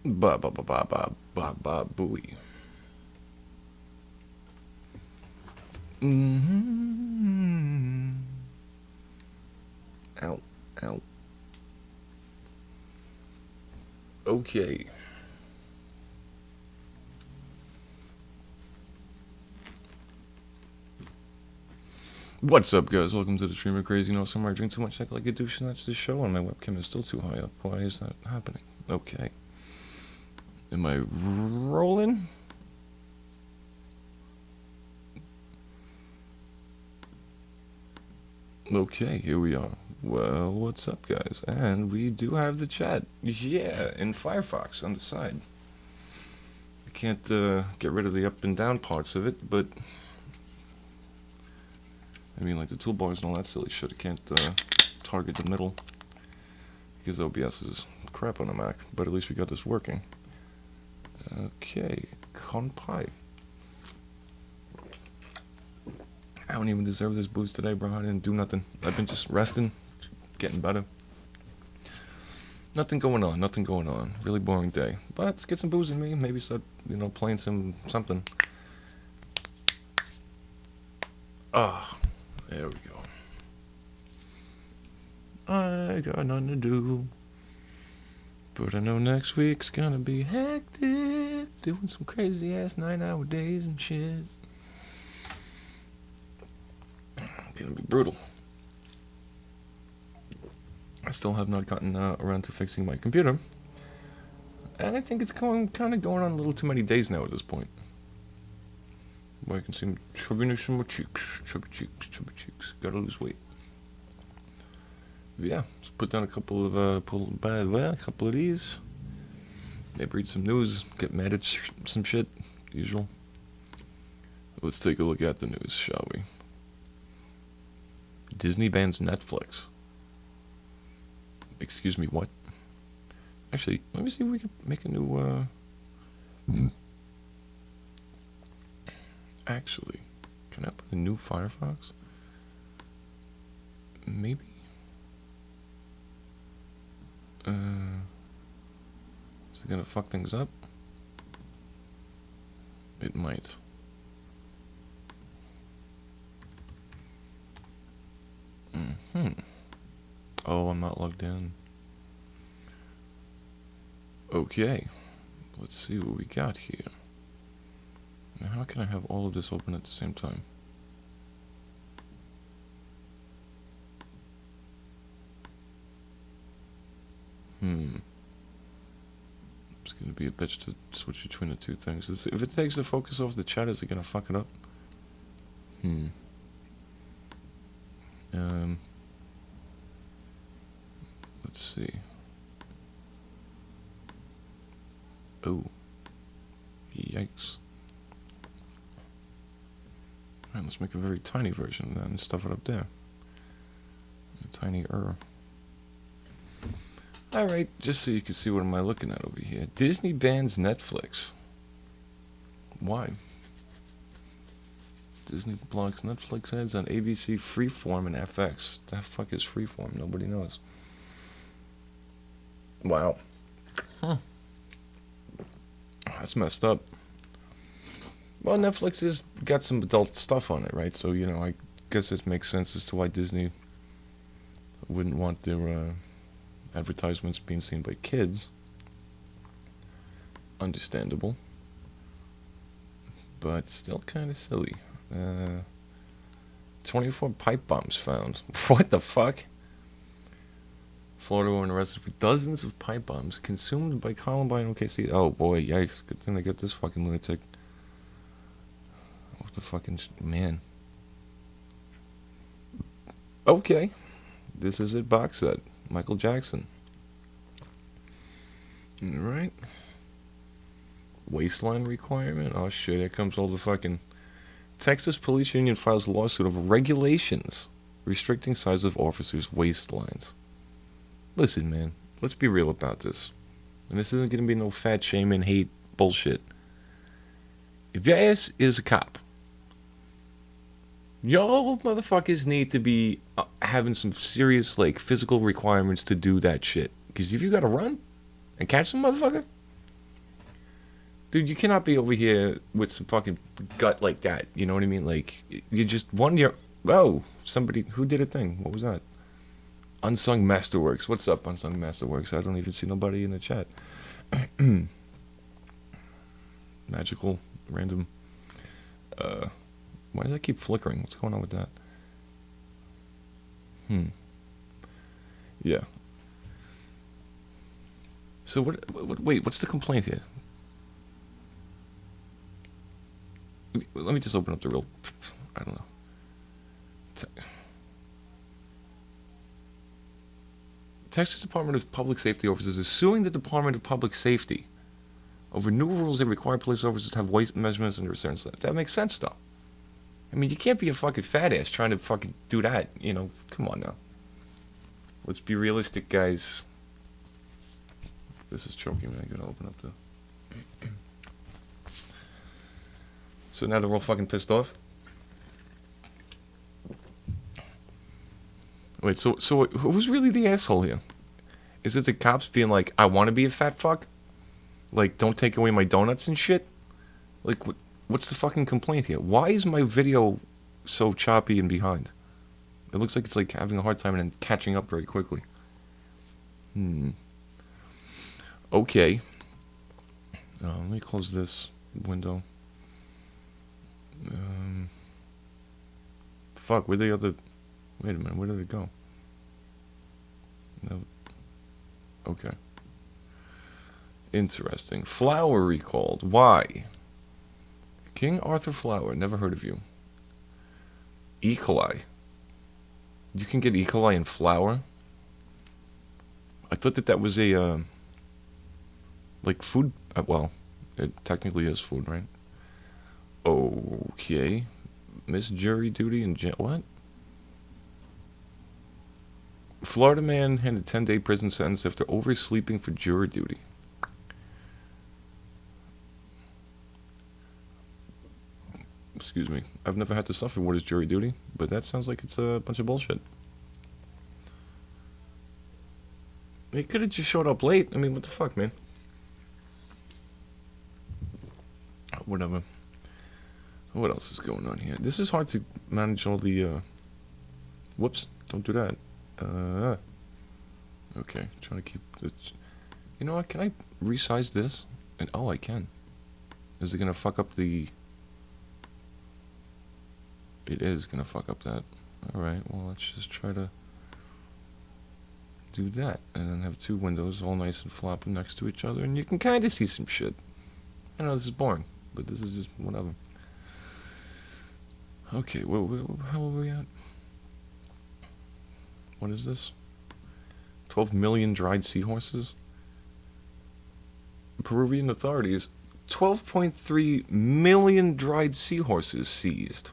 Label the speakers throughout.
Speaker 1: Ba ba ba ba ba ba ba booey. Mm-hmm. Ow, ow. Okay. What's up, guys? Welcome to the stream of crazy. Somewhere I drink too much, act like a douche, and that's the show. And my webcam is still too high up. Why is that happening? Okay. Am I rolling? Okay, here we are. Well, what's up, guys? And we do have the chat. Yeah, in Firefox on the side. I can't get rid of the up and down parts of it, but I mean, like the toolbars and all that silly shit. I can't target the middle because OBS is crap on a Mac. But at least we got this working. Okay, Konpai. I don't even deserve this boost today, bro. I didn't do nothing. I've been just resting, getting better. Nothing going on. Really boring day. But let's get some booze in me. Maybe start, playing something. Ah, there we go. I got nothing to do. But I know next week's gonna be hectic. Doing some crazy ass 9-hour days and shit. Gonna be brutal. I still have not gotten around to fixing my computer. And I think it's kind of going on a little too many days now at this point. Where I can see chubbiness in my cheeks. Chubby cheeks. Gotta lose weight. But yeah, let's put down a couple of these. Maybe read some news, get mad at some shit, usual. Let's take a look at the news, shall we? Disney bans Netflix. Excuse me, what? Actually, let me see if we can make a new, Actually, can I put a new Firefox? Maybe? Is it gonna fuck things up? It might. Oh, I'm not logged in. Okay. Let's see what we got here. Now, how can I have all of this open at the same time? It's gonna be a bitch to switch between the two things. If it takes the focus off the chat, is it gonna fuck it up? Let's see. Oh. Yikes. Alright, let's make a very tiny version of that and stuff it up there. A tiny Alright, just so you can see what am I looking at over here. Disney bans Netflix. Why? Disney blocks Netflix ads on ABC, Freeform, and FX. The fuck is Freeform? Nobody knows. Wow. That's messed up. Well, Netflix has got some adult stuff on it, right? So, I guess it makes sense as to why Disney wouldn't want their advertisements being seen by kids. Understandable. But still kind of silly. 24 pipe bombs found. What the fuck? Florida woman arrested for dozens of pipe bombs consumed by Columbine OKC. Oh boy, yikes. Good thing they got this fucking lunatic off the fucking man. Okay. This is it, box set. Michael Jackson. Alright. Waistline requirement? Oh shit, here comes all the fucking... Texas Police Union files a lawsuit over regulations restricting size of officers' waistlines. Listen, man, let's be real about this. And this isn't going to be no fat shaming, hate bullshit. If your ass is a cop, y'all motherfuckers need to be having some serious, physical requirements to do that shit. Because if you got to run and catch some motherfucker, Dude, you cannot be over here with some fucking gut like that. You know what I mean? Like, you just one year. Oh, somebody who did a thing. What was that? Unsung Masterworks. What's up, Unsung Masterworks? I don't even see nobody in the chat. Magical, random. Why does that keep flickering? What's going on with that? Yeah. So wait, what's the complaint here? Let me just open up the real. I don't know. Texas Department of Public Safety officers is suing the Department of Public Safety over new rules that require police officers to have weight measurements under a certain set. That makes sense, though. I mean, you can't be a fucking fat ass trying to fucking do that. You know, come on now. Let's be realistic, guys. This is choking me. I gotta open up the. So now they're all fucking pissed off? Wait, so who's really the asshole here? Is it the cops being like, I want to be a fat fuck? Like, don't take away my donuts and shit? Like, what's the fucking complaint here? Why is my video so choppy and behind? It looks like it's like having a hard time and then catching up very quickly. Okay. Let me close this window. Fuck, where the other... Wait a minute, where did it go? No. Okay. Interesting. Flower recalled. Why? King Arthur Flower. Never heard of you. E. coli. You can get E. coli in flour? I thought that was a, like food... well, it technically is food, right? Okay. Miss jury duty and what? Florida man handed 10-day prison sentence after oversleeping for jury duty. Excuse me. I've never had to suffer what is jury duty, but that sounds like it's a bunch of bullshit. He could have just showed up late. I mean, what the fuck, man? Whatever. What else is going on here? This is hard to manage all the, whoops, don't do that. Okay, trying to keep the... You know what, can I resize this? And oh, I can. Is it gonna fuck up the... It is gonna fuck up that. Alright, well, let's just try to do that. And then have two windows all nice and flopping next to each other, and you can kind of see some shit. I know this is boring, but this is just whatever. Okay, how are we at? What is this? 12 million dried seahorses? Peruvian authorities, 12.3 million dried seahorses seized.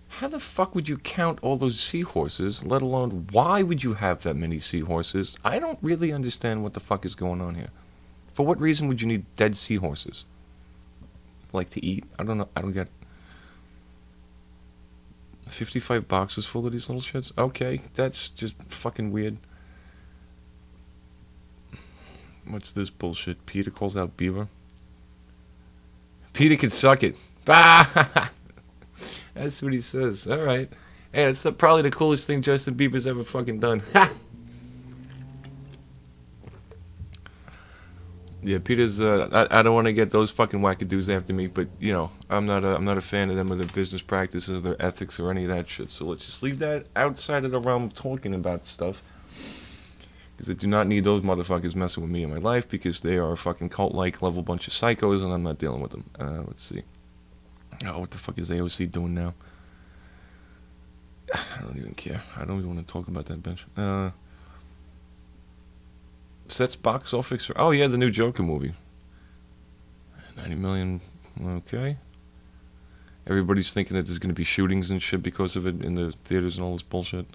Speaker 1: How the fuck would you count all those seahorses, let alone why would you have that many seahorses? I don't really understand what the fuck is going on here. For what reason would you need dead seahorses? Like to eat? I don't know. I don't get... 55 boxes full of these little shits? Okay, that's just fucking weird. What's this bullshit? Peter calls out Beaver. Peter can suck it. Ah! That's what he says. Alright. Hey, that's probably the coolest thing Justin Bieber's ever fucking done. Yeah, Peter's. I don't want to get those fucking wackadoos after me, but you know, I'm not a fan of them or their business practices, their ethics, or any of that shit. So let's just leave that outside of the realm of talking about stuff, because I do not need those motherfuckers messing with me in my life, because they are a fucking cult-like level bunch of psychos, and I'm not dealing with them. Let's see. Oh, what the fuck is AOC doing now? I don't even care. I don't even want to talk about that bitch. Sets box office. Oh yeah, the new Joker movie. 90 million. Okay. Everybody's thinking that there's going to be shootings and shit because of it in the theaters and all this bullshit.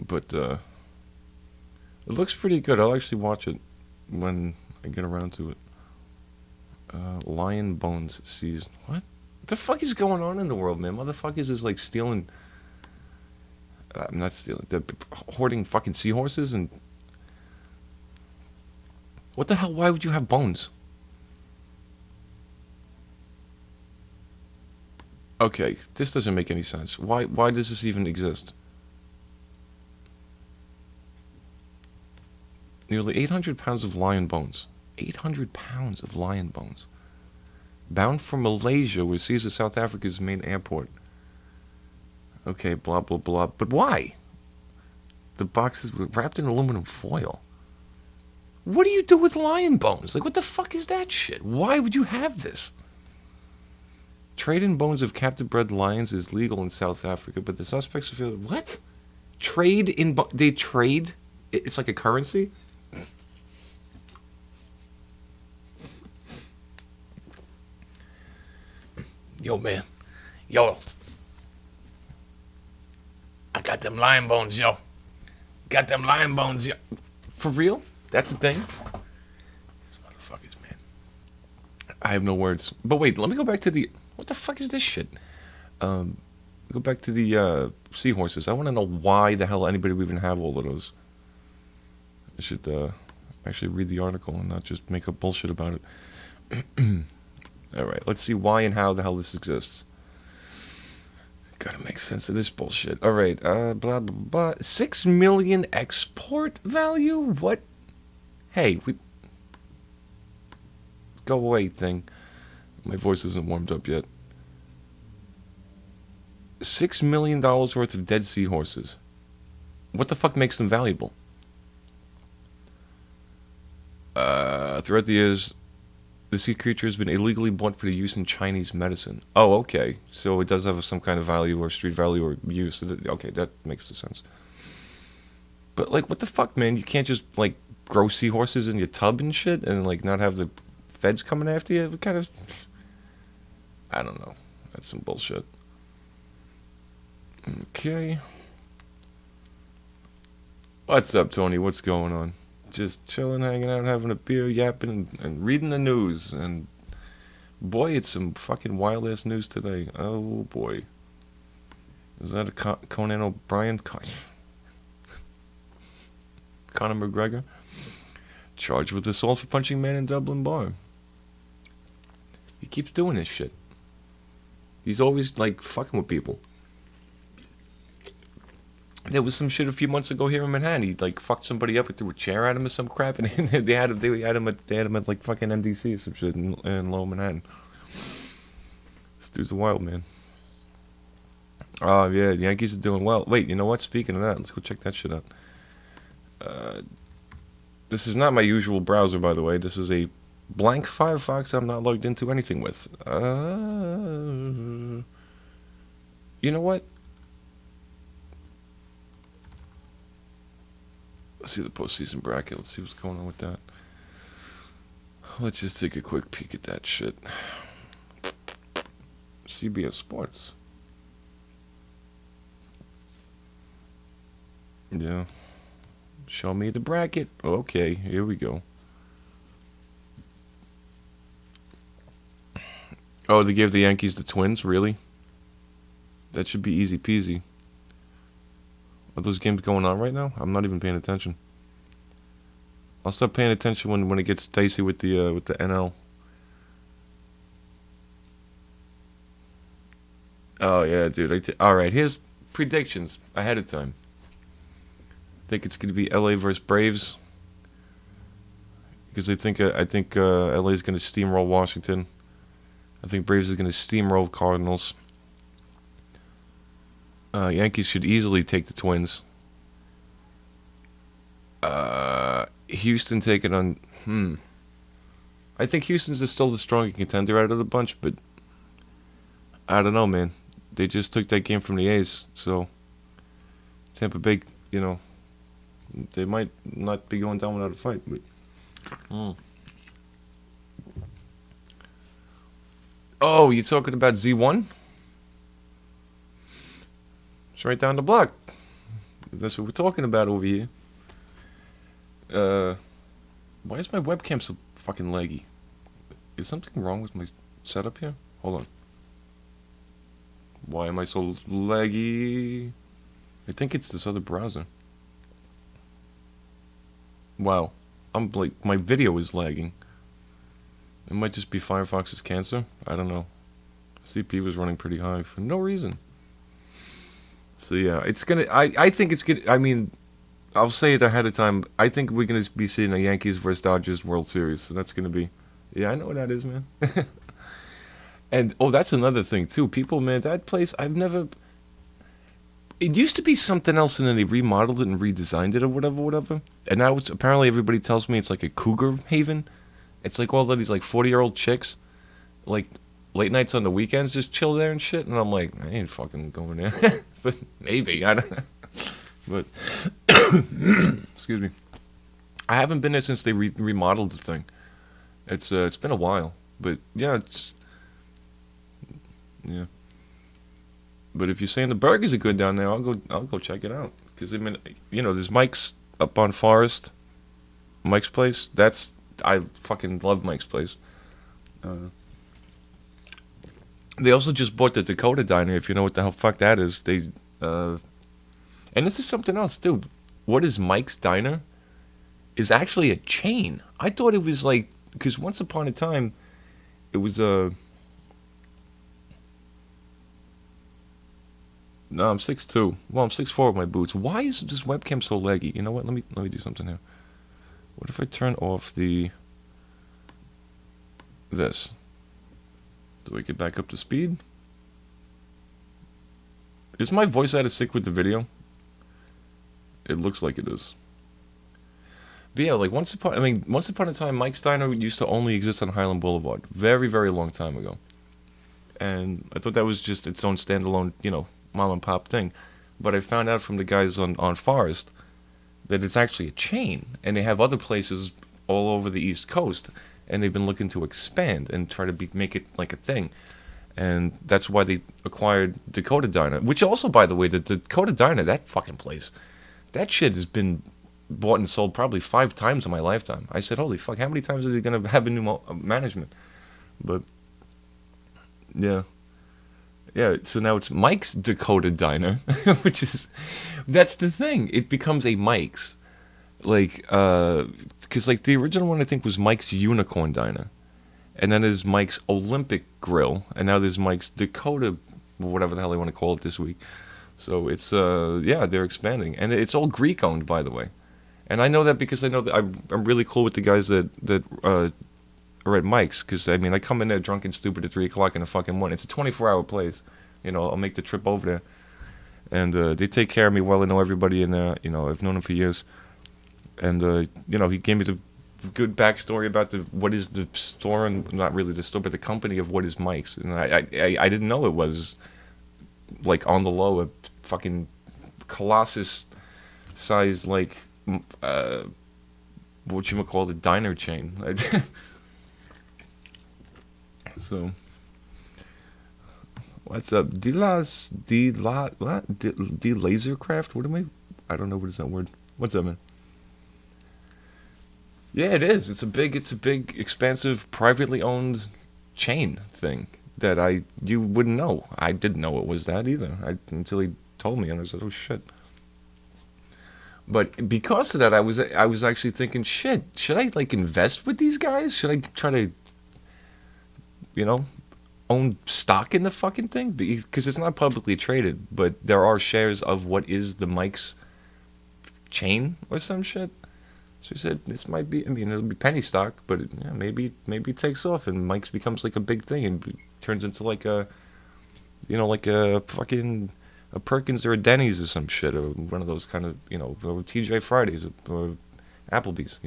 Speaker 1: But it looks pretty good. I'll actually watch it when I get around to it. Lion bones seized. What the fuck is going on in the world, man? Motherfuckers is like stealing. I'm not stealing. They're hoarding fucking seahorses and. What the hell? Why would you have bones? Okay, this doesn't make any sense. Why does this even exist? Nearly 800 pounds of lion bones. 800 pounds of lion bones. Bound from Malaysia, which sees as South Africa's main airport. Okay, blah, blah, blah. But why? The boxes were wrapped in aluminum foil. What do you do with lion bones? Like, what the fuck is that shit? Why would you have this? Trade in bones of captive bred lions is legal in South Africa, but the suspects feel... What? Trade in... They trade? It's like a currency? Yo, man. Yo. I got them lion bones, yo. Got them lion bones, yo. For real? That's a thing? These motherfuckers, man. I have no words. But wait, let me go back to the... What the fuck is this shit? Go back to the seahorses. I want to know why the hell anybody would even have all of those. I should actually read the article and not just make up bullshit about it. Alright, let's see why and how the hell this exists. Gotta make sense of this bullshit. Alright, blah, blah, blah. 6 million export value? What? Hey, go away, thing. My voice isn't warmed up yet. $6 million worth of dead seahorses. What the fuck makes them valuable? Throughout the years, the sea creature has been illegally bought for the use in Chinese medicine. Oh, okay. So it does have some kind of value or street value or use. Okay, that makes sense. But, like, what the fuck, man? You can't just, like, grow seahorses in your tub and shit and, like, not have the feds coming after you? What kind of... I don't know. That's some bullshit. Okay. What's up, Tony? What's going on? Just chilling, hanging out, having a beer, yapping, and reading the news. And boy, it's some fucking wild-ass news today. Oh, boy. Is that a Conan O'Brien? Conor McGregor? Charged with assault for punching man in Dublin bar. He keeps doing this shit. He's always, like, fucking with people. There was some shit a few months ago here in Manhattan. He, like, fucked somebody up and threw a chair at him or some crap, and they had him at like fucking MDC or some shit in Lower Manhattan. This dude's a wild man. Oh yeah, the Yankees are doing well. Wait, you know what? Speaking of that, let's go check that shit out. This is not my usual browser, by the way. This is a blank Firefox I'm not logged into anything with. You know what? Let's see the postseason bracket. Let's see what's going on with that. Let's just take a quick peek at that shit. CBS Sports. Yeah. Show me the bracket. Okay, here we go. Oh, they gave the Yankees the Twins? Really? That should be easy peasy. Are those games going on right now? I'm not even paying attention. I'll start paying attention when it gets dicey with the NL. Oh yeah, dude. All right, here's predictions ahead of time. I think it's going to be LA versus Braves because I think LA is going to steamroll Washington. I think Braves is going to steamroll Cardinals. Yankees should easily take the Twins. Houston taking on... I think Houston's is still the stronger contender out of the bunch, but... I don't know, man. They just took that game from the A's, so... Tampa Bay, you know... They might not be going down without a fight, but... Oh, you're talking about Z1? It's right down the block. That's what we're talking about over here. Why is my webcam so fucking laggy? Is something wrong with my setup here? Hold on. Why am I so laggy? I think it's this other browser. Wow. I'm like, my video is lagging. It might just be Firefox's cancer. I don't know. CPU was running pretty high for no reason. So yeah, it's gonna. I think it's gonna. I mean, I'll say it ahead of time. I think we're gonna be seeing a Yankees versus Dodgers World Series. So that's gonna be. Yeah, I know what that is, man. And oh, that's another thing too. People, man, that place I've never. It used to be something else, and then they remodeled it and redesigned it or whatever, whatever. And now it's apparently everybody tells me it's like a cougar haven. It's like all of these like 40-year-old chicks, like late nights on the weekends, just chill there and shit. And I'm like, I ain't fucking going there, but maybe I don't know. But excuse me, I haven't been there since they remodeled the thing. It's been a while, but yeah, it's yeah. But if you're saying the burgers are good down there, I'll go check it out. Because I mean, there's Mike's up on Forest, Mike's place. I fucking love Mike's place. They also just bought the Dakota Diner. If you know what the hell fuck that is, and this is something else, dude. What is Mike's Diner? Is actually a chain. I thought it was like, because once upon a time, it was a. No, I'm 6'2". Well, I'm 6'4" with my boots. Why is this webcam so laggy? You know what? Let me do something here. What if I turn off this? Do I get back up to speed? Is my voice out of sync with the video? It looks like it is. But yeah, like once upon a time, Mike's Diner used to only exist on Highland Boulevard. Very, very long time ago. And I thought that was just its own standalone, mom and pop thing. But I found out from the guys on Forest that it's actually a chain, and they have other places all over the East Coast, and they've been looking to expand and try to make it like a thing. And that's why they acquired Dakota Diner, which also, by the way, the Dakota Diner, that fucking place, that shit has been bought and sold probably 5 times in my lifetime. I said, holy fuck, how many times are they going to have a new management? But, yeah. Yeah, so now it's Mike's Dakota Diner, that's the thing. It becomes a Mike's. Like, because like the original one I think was Mike's Unicorn Diner. And then there's Mike's Olympic Grill. And now there's Mike's Dakota, whatever the hell they want to call it this week. So it's, yeah, they're expanding. And it's all Greek owned, by the way. And I know that because I know that I'm really cool with the guys that are at Mike's. Because, I mean, I come in there drunk and stupid at 3 o'clock in the fucking morning. It's a 24-hour place. I'll make the trip over there. And they take care of me well. I know everybody in there. I've known them for years. And, he gave me the good backstory about what is the store, and not really the store, but the company of what is Mike's. And I didn't know it was, like, on the low, a fucking colossus size, like, whatchamacallit, diner chain. So, what's up? Lasercraft? What am I don't know, what is that word? What's up, man? Yeah, it is. It's a big, expansive, privately owned chain thing that you wouldn't know. I didn't know it was that either. Until he told me, and I said, "Oh shit." But because of that, I was actually thinking, shit, should I like invest with these guys? Should I try to, own stock in the fucking thing? Because it's not publicly traded, but there are shares of what is the Mike's chain or some shit. So he said, this might be, it'll be penny stock, but maybe it takes off and Mike's becomes like a big thing and turns into like a, like a fucking, a Perkins or a Denny's or some shit, or one of those kind of, or TJ Fridays or Applebee's,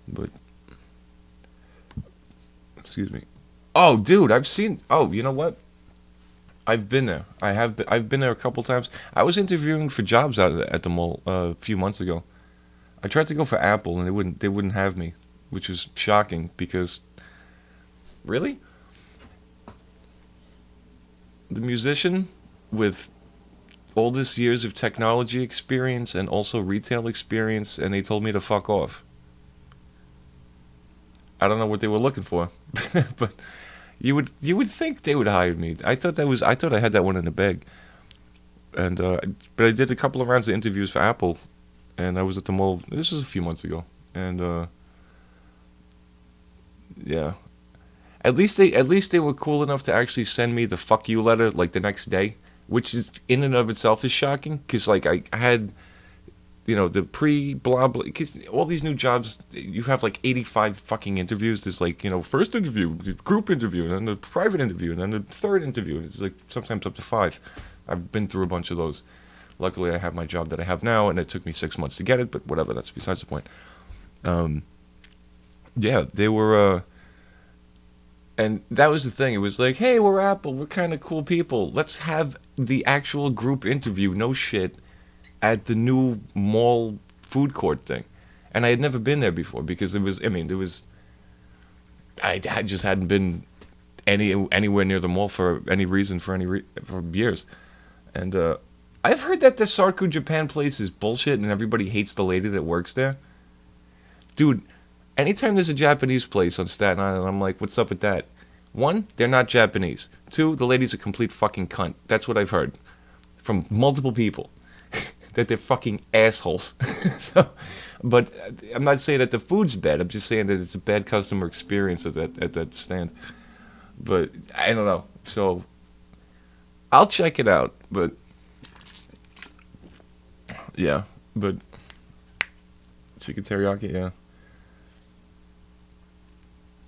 Speaker 1: But, excuse me. Oh, dude, you know what? I've been there. I've been there a couple times. I was interviewing for jobs out at the mall a few months ago. I tried to go for Apple, and they wouldn't have me, which was shocking because, really? The musician with all this years of technology experience and also retail experience, and they told me to fuck off. I don't know what they were looking for, but you would think they would hire me. I thought I had that one in the bag, and but I did a couple of rounds of interviews for Apple. And I was at the mall, this was a few months ago, And yeah, at least they were cool enough to actually send me the fuck you letter like the next day, which is in and of itself is shocking because like I had the pre blah blah because all these new jobs you have like 85 fucking interviews. There's like first interview, group interview, and then the private interview, and then the third interview. It's like sometimes up to 5. I've been through a bunch of those. Luckily, I have my job that I have now, and it took me 6 months to get it. But whatever, that's besides the point. Yeah, they were. And that was the thing. It was like, hey, we're Apple. We're kind of cool people. Let's have the actual group interview, no shit, at the new mall food court thing. And I had never been there before because I just hadn't been anywhere near the mall for any reason for years. And I've heard that the Sarku Japan place is bullshit and everybody hates the lady that works there. Dude, anytime there's a Japanese place on Staten Island, I'm like, what's up with that? 1, they're not Japanese. 2, the lady's a complete fucking cunt. That's what I've heard from multiple people. That they're fucking assholes. But I'm not saying that the food's bad. I'm just saying that it's a bad customer experience at that stand. But I don't know. So I'll check it out. But yeah. But chicken teriyaki, yeah.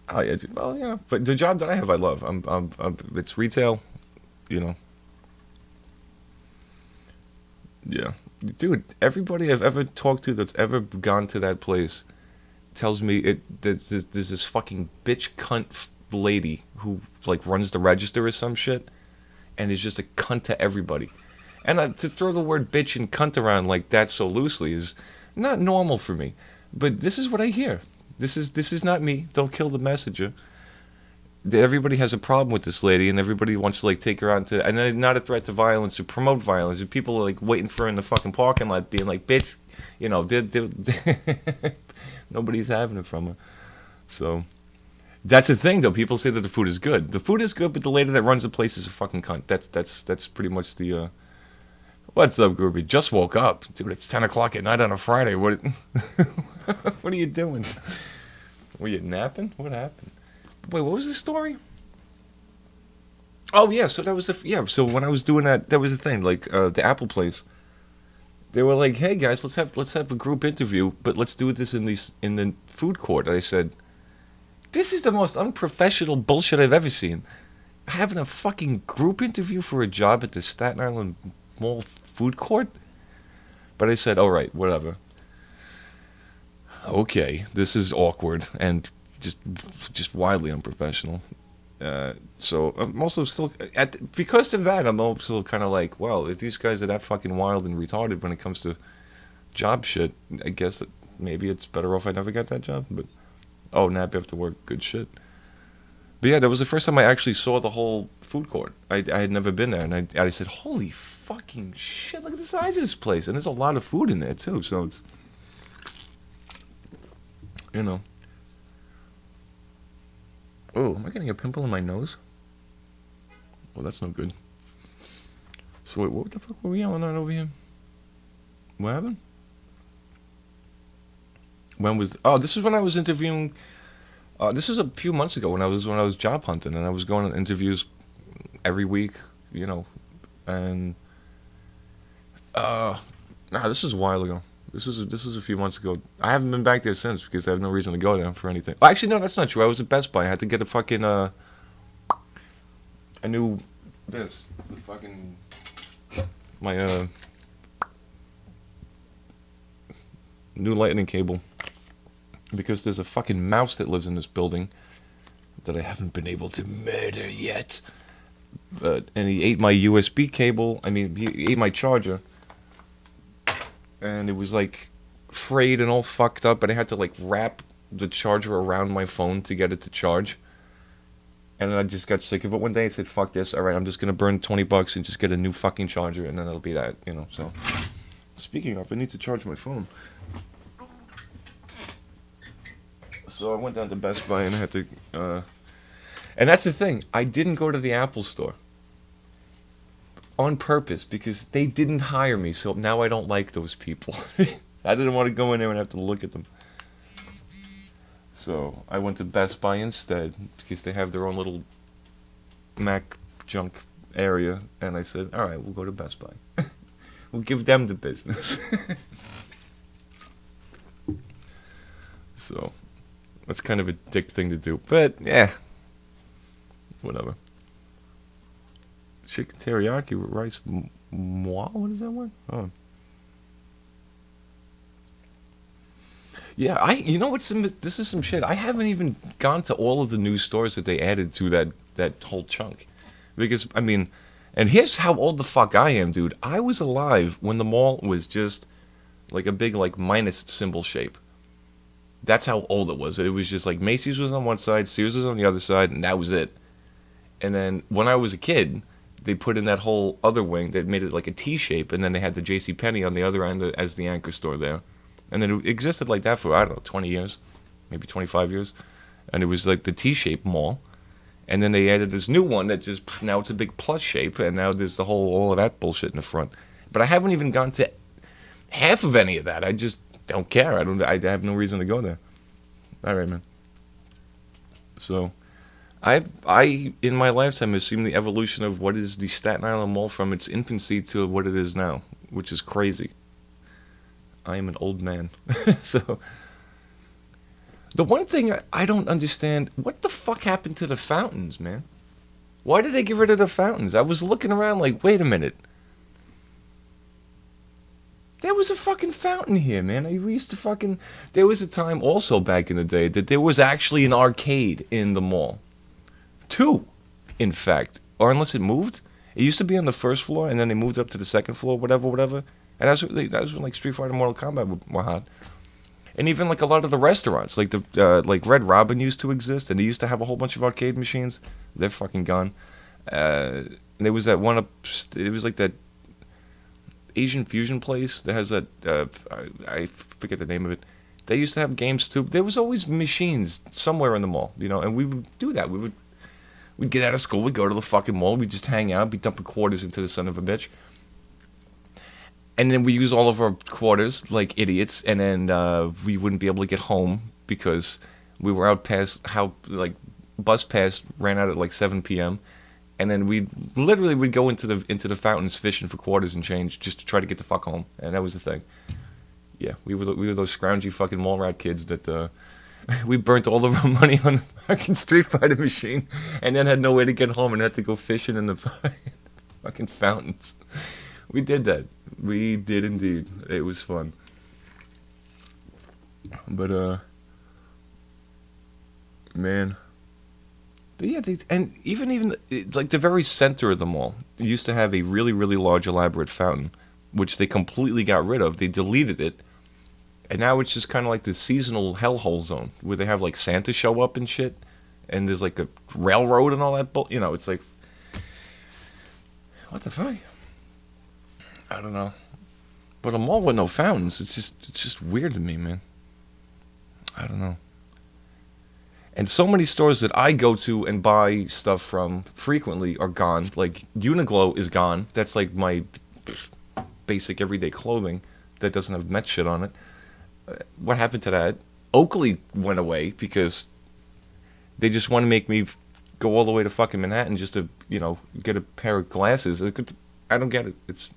Speaker 1: Oh yeah, well yeah, but the job that I have, I love. It's retail, you know. Yeah, dude. Everybody I've ever talked to that's ever gone to that place tells me there's this fucking bitch cunt lady who like runs the register or some shit, and is just a cunt to everybody. And to throw the word bitch and cunt around like that so loosely is not normal for me. But this is what I hear. This is not me. Don't kill the messenger. That everybody has a problem with this lady, and everybody wants to like take her out to, and then not a threat to violence or promote violence. And people are like waiting for her in the fucking parking lot, being like, "Bitch," nobody's having it from her. So that's the thing, though. People say that the food is good. The food is good, but the lady that runs the place is a fucking cunt. That's pretty much the. What's up, groupie? Just woke up, dude. It's 10 o'clock at night on a Friday. What? What are you doing? Were you napping? What happened? Wait, what was the story? Oh yeah, so that was So when I was doing that was the thing. Like the Apple place, they were like, "Hey guys, let's have a group interview, but let's do this in the food court." I said, "This is the most unprofessional bullshit I've ever seen. Having a fucking group interview for a job at the Staten Island Mall food court." But I said, "All right, whatever. Okay, this is awkward and just wildly unprofessional." So I'm also still because of that. I'm also kind of like, well, if these guys are that fucking wild and retarded when it comes to job shit, I guess that maybe it's better off I never got that job. But nap after work, good shit. But yeah, that was the first time I actually saw the whole food court. I had never been there, and I said, holy fucking shit! Look at the size of this place, and there's a lot of food in there too. So it's you know. Oh, am I getting a pimple in my nose? Well, that's no good. So wait, what the fuck were we yelling at over here? What happened? When was? Oh, this is when I was interviewing. This was a few months ago when I was job hunting, and I was going on interviews every week, and this was a while ago. This was a few months ago. I haven't been back there since because I have no reason to go there for anything. Well, actually, no, that's not true. I was at Best Buy. I had to get a fucking a new the fucking my new lightning cable because there's a fucking mouse that lives in this building that I haven't been able to murder yet. And he ate my USB cable. I mean, he ate my charger. And it was like frayed and all fucked up, and I had to like wrap the charger around my phone to get it to charge. And then I just got sick of it one day. I said, fuck this. All right, I'm just going to burn $20 and just get a new fucking charger, and then it'll be that, So, speaking of, I need to charge my phone. So I went down to Best Buy and I had to, and that's the thing. I didn't go to the Apple store on purpose because they didn't hire me, so now I don't like those people. I didn't want to go in there and have to look at them. So I went to Best Buy instead because they have their own little Mac junk area, and I said, all right, we'll go to Best Buy. We'll give them the business. So that's kind of a dick thing to do, but yeah, whatever. Chicken teriyaki with rice. Moi? What is that word? Oh. Yeah, you know what's this is some shit. I haven't even gone to all of the new stores that they added to that whole chunk, because I mean, and here's how old the fuck I am, dude. I was alive when the mall was just like a big like minus symbol shape. That's how old it was. It was just like Macy's was on one side, Sears was on the other side, and that was it. And then when I was a kid, they put in that whole other wing that made it like a T shape, and then they had the J.C. Penney on the other end as the anchor store there. And then it existed like that for, I don't know, 20 years, maybe 25 years. And it was like the T-shaped mall. And then they added this new one that just, now it's a big plus shape, and now there's the whole, all of that bullshit in the front. But I haven't even gone to half of any of that. I just don't care. I have no reason to go there. All right, man. So, I in my lifetime have seen the evolution of what is the Staten Island Mall from its infancy to what it is now, which is crazy. I am an old man. So, the one thing I don't understand, what the fuck happened to the fountains, man? Why did they get rid of the fountains? I was looking around like, wait a minute. There was a fucking fountain here, man. We used to fucking... There was a time also back in the day that there was actually an arcade in the mall. 2, in fact. Or unless it moved. It used to be on the first floor, and then they moved up to the second floor, whatever. And that was when like Street Fighter and Mortal Kombat were hot. And even like a lot of the restaurants, like like Red Robin used to exist, and they used to have a whole bunch of arcade machines. They're fucking gone. And there was that one it was like that Asian fusion place that has that, I forget the name of it. They used to have games too. There was always machines somewhere in the mall, and we would do that. We'd get out of school, we'd go to the fucking mall, we'd just hang out, be dumping quarters into the son of a bitch. And then we use all of our quarters like idiots, and then we wouldn't be able to get home because we were out past bus pass ran out at like 7 p.m. And then we'd go into the fountains fishing for quarters and change just to try to get the fuck home, and that was the thing. Yeah, we were those scroungy fucking mall rat kids that we burnt all of our money on the fucking Street Fighter machine, and then had no way to get home and had to go fishing in the fucking fountains. We did that. We did indeed. It was fun. But, man. But yeah, and even like the very center of the mall used to have a really, really large, elaborate fountain, which they completely got rid of. They deleted it. And now it's just kind of like the seasonal hellhole zone where they have like Santa show up and shit. And there's like a railroad and all that it's like, what the fuck? I don't know. But a mall with no fountains, it's just weird to me, man. I don't know. And so many stores that I go to and buy stuff from frequently are gone. Like, Uniqlo is gone. That's like my basic everyday clothing that doesn't have Met shit on it. What happened to that? Oakley went away because they just want to make me go all the way to fucking Manhattan just to, get a pair of glasses. I don't get it. It's...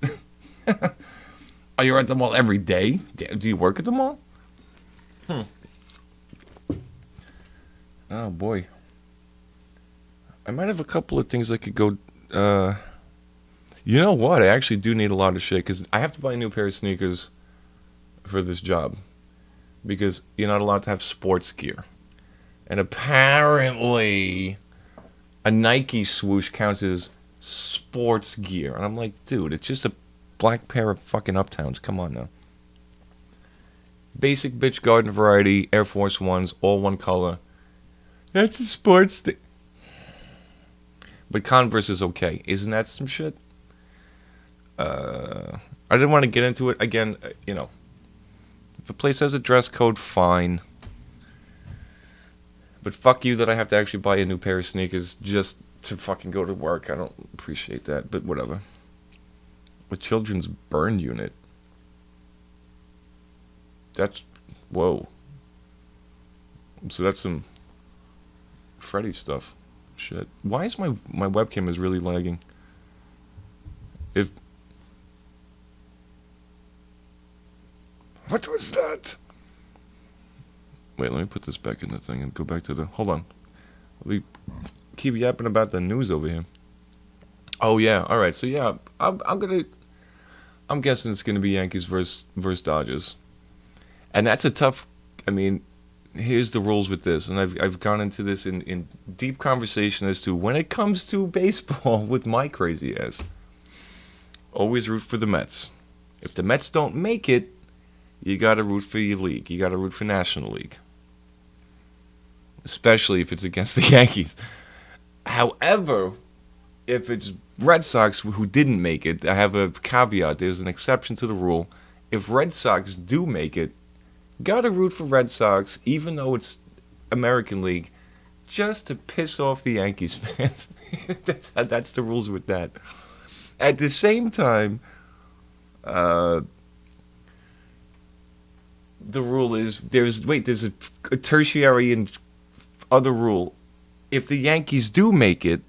Speaker 1: Are you at the mall every day? Do you work at the mall? Oh, boy. I might have a couple of things I could go... You know what? I actually do need a lot of shit, because I have to buy a new pair of sneakers for this job. Because you're not allowed to have sports gear. And apparently, a Nike swoosh counts as sports gear. And I'm like, dude, it's just a black pair of fucking Uptowns. Come on now. Basic bitch garden variety, Air Force Ones, all one color. That's a sports thing. But Converse is okay. Isn't that some shit? I didn't want to get into it. Again, if a place has a dress code, fine. But fuck you that I have to actually buy a new pair of sneakers just to fucking go to work. I don't appreciate that, but whatever. A children's burn unit. That's... Whoa. So that's some Freddy stuff. Shit. Why is my webcam is really lagging? If what was that? Wait, let me put this back in the thing and go back to the. Hold on. We keep yapping about the news over here. Oh yeah. All right. So yeah, I'm gonna. I'm guessing it's gonna be Yankees versus Dodgers, and that's a tough. I mean, here's the rules with this, and I've gone into this in deep conversation as to when it comes to baseball with my crazy ass. Always root for the Mets. If the Mets don't make it, you gotta root for your league. You gotta root for National League, especially if it's against the Yankees. However, if it's Red Sox who didn't make it, I have a caveat. There's an exception to the rule. If Red Sox do make it, gotta root for Red Sox, even though it's American League, just to piss off the Yankees fans. That's the rules with that. At the same time, the rule is there's a tertiary and other rule. If the Yankees do make it,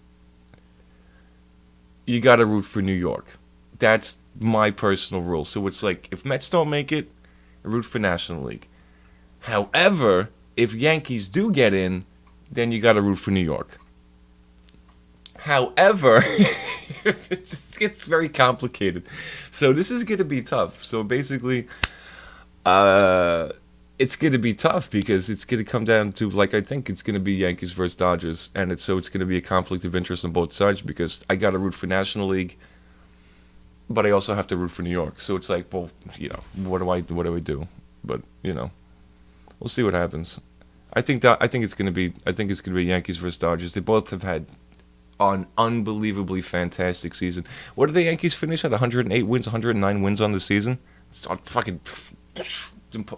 Speaker 1: you got to root for New York. That's my personal rule. So it's like if Mets don't make it, root for National League. However, if Yankees do get in, then you got to root for New York. However, it gets very complicated. So this is going to be tough. So basically, it's going to be tough because it's going to come down to, like, I think it's going to be Yankees versus Dodgers. And it's going to be a conflict of interest on both sides because I got to root for National League, but I also have to root for New York. So it's like, well, what do I do? But, we'll see what happens. I think it's going to be Yankees versus Dodgers. They both have had an unbelievably fantastic season. What did the Yankees finish at? 108 wins, 109 wins on the season? It's fucking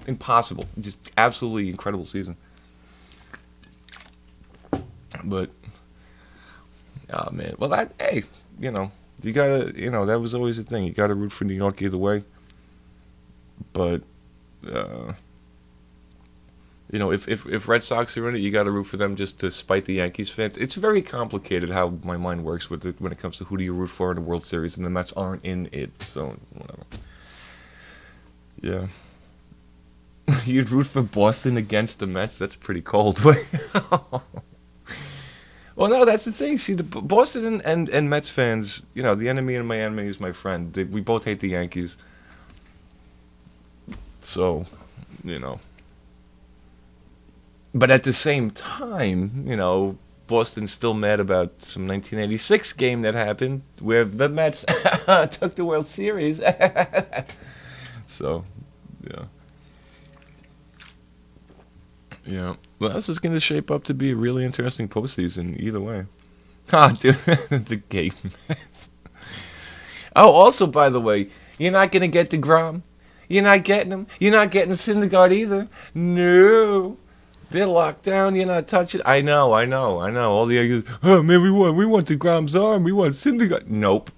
Speaker 1: impossible. Just absolutely incredible season. But, oh man. Well, you gotta, that was always the thing. You gotta root for New York either way. But, if Red Sox are in it, you got to root for them just to spite the Yankees fans. It's very complicated how my mind works with it when it comes to who do you root for in the World Series, and the Mets aren't in it, so whatever. Yeah. You'd root for Boston against the Mets? That's pretty cold. Well, no, that's the thing. See, the Boston and Mets fans, the enemy in my enemy is my friend. We both hate the Yankees. So, But at the same time, Boston's still mad about some 1986 game that happened where the Mets took the World Series. So, yeah. Yeah. Well, this is going to shape up to be a really interesting postseason either way. Dude, the game. Oh, also, by the way, you're not going to get DeGrom. You're not getting him. You're not getting Syndergaard either. No. They're locked down. You're not touching. I know. All the Yankees. Oh man, we want DeGrom's arm. We want Syndergaard. Nope.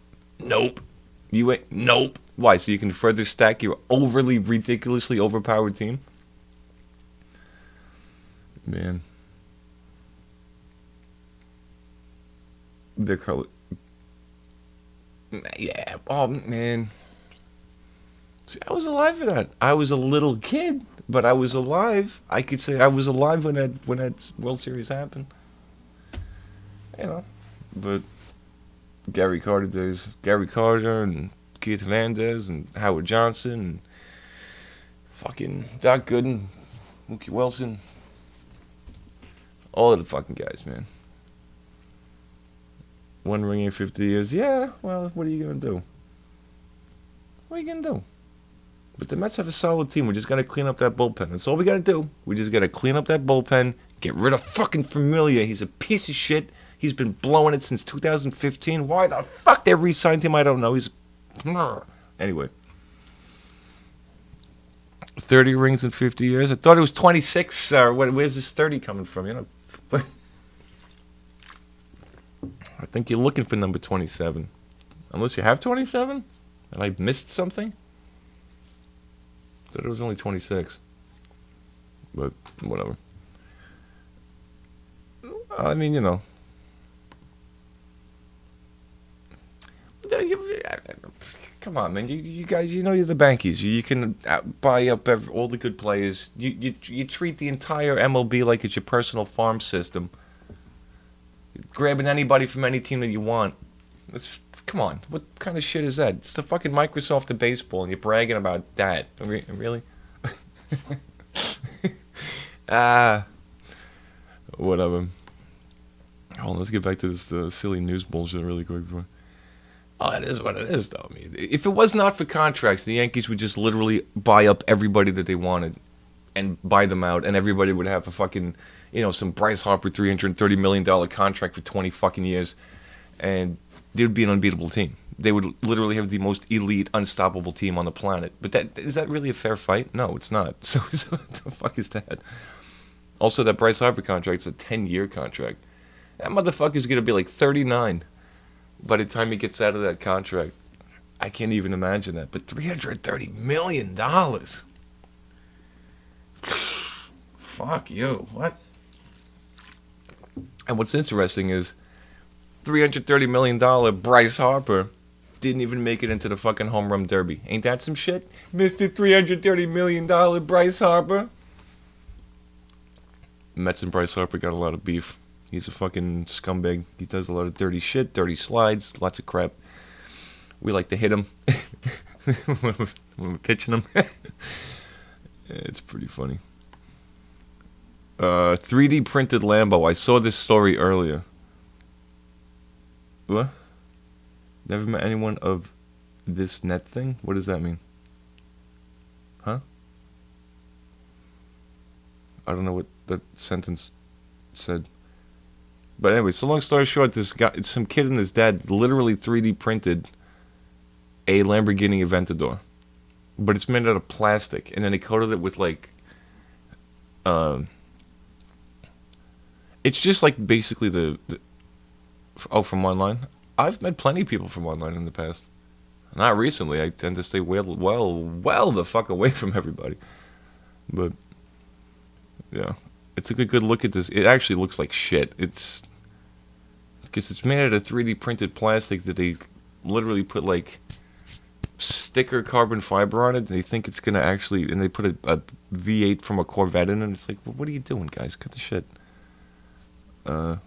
Speaker 1: You ain't. Nope. Why? So you can further stack your overly, ridiculously overpowered team. Man, they're color. Yeah. Oh man. See, I was alive for that. I was a little kid. But I was alive. I could say I was alive when that World Series happened. But Gary Carter days. Gary Carter and Keith Hernandez and Howard Johnson and fucking Doc Gooden, Mookie Wilson. All of the fucking guys, man. One ring in 50 years. Yeah, well, what are you going to do? What are you going to do? But the Mets have a solid team. We just got to clean up that bullpen. That's all we got to do. We just got to clean up that bullpen. Get rid of fucking Familia. He's a piece of shit. He's been blowing it since 2015. Why the fuck they re-signed him, I don't know. Anyway. 30 rings in 50 years? I thought it was 26. Where's this 30 coming from? I think you're looking for number 27. Unless you have 27? And I missed something? Thought it was only 26. But whatever. I mean, come on, man. You guys, you're the Bankies. You can buy up all the good players. You treat the entire MLB like it's your personal farm system. Grabbing anybody from any team that you want. Come on. What kind of shit is that? It's the fucking Microsoft of baseball, and you're bragging about that. Really? Ah, whatever. Hold on, let's get back to this silly news bullshit really quick. Oh, it is what it is, though. I mean, if it was not for contracts, the Yankees would just literally buy up everybody that they wanted and buy them out, and everybody would have a fucking, some Bryce Harper $330 million contract for 20 fucking years, and they would be an unbeatable team. They would literally have the most elite, unstoppable team on the planet. But is that really a fair fight? No, it's not. So what the fuck is that? Also, that Bryce Harper contract's a 10-year contract. That motherfucker's going to be like 39 by the time he gets out of that contract. I can't even imagine that. But $330 million. Fuck you. What? And what's interesting is $330 million Bryce Harper didn't even make it into the fucking home run derby. Ain't that some shit? Mr. $330 million Bryce Harper. Mets and Bryce Harper got a lot of beef. He's a fucking scumbag. He does a lot of dirty shit, dirty slides, lots of crap. We like to hit him when we're pitching him. It's pretty funny. 3D printed Lambo. I saw this story earlier. What? Never met anyone of this net thing? What does that mean? Huh? I don't know what that sentence said. But anyway, so long story short, some kid and his dad literally 3D printed a Lamborghini Aventador. But it's made out of plastic. And then they coated it with it's just like basically from online. I've met plenty of people from online in the past. Not recently. I tend to stay well the fuck away from everybody. But yeah, it's a good look at this. It actually looks like shit. It's because it's made out of 3D printed plastic that they literally put like sticker carbon fiber on it, and they think it's gonna actually, and they put a V8 from a Corvette in it. And it's like, well, what are you doing, guys? Cut the shit. No,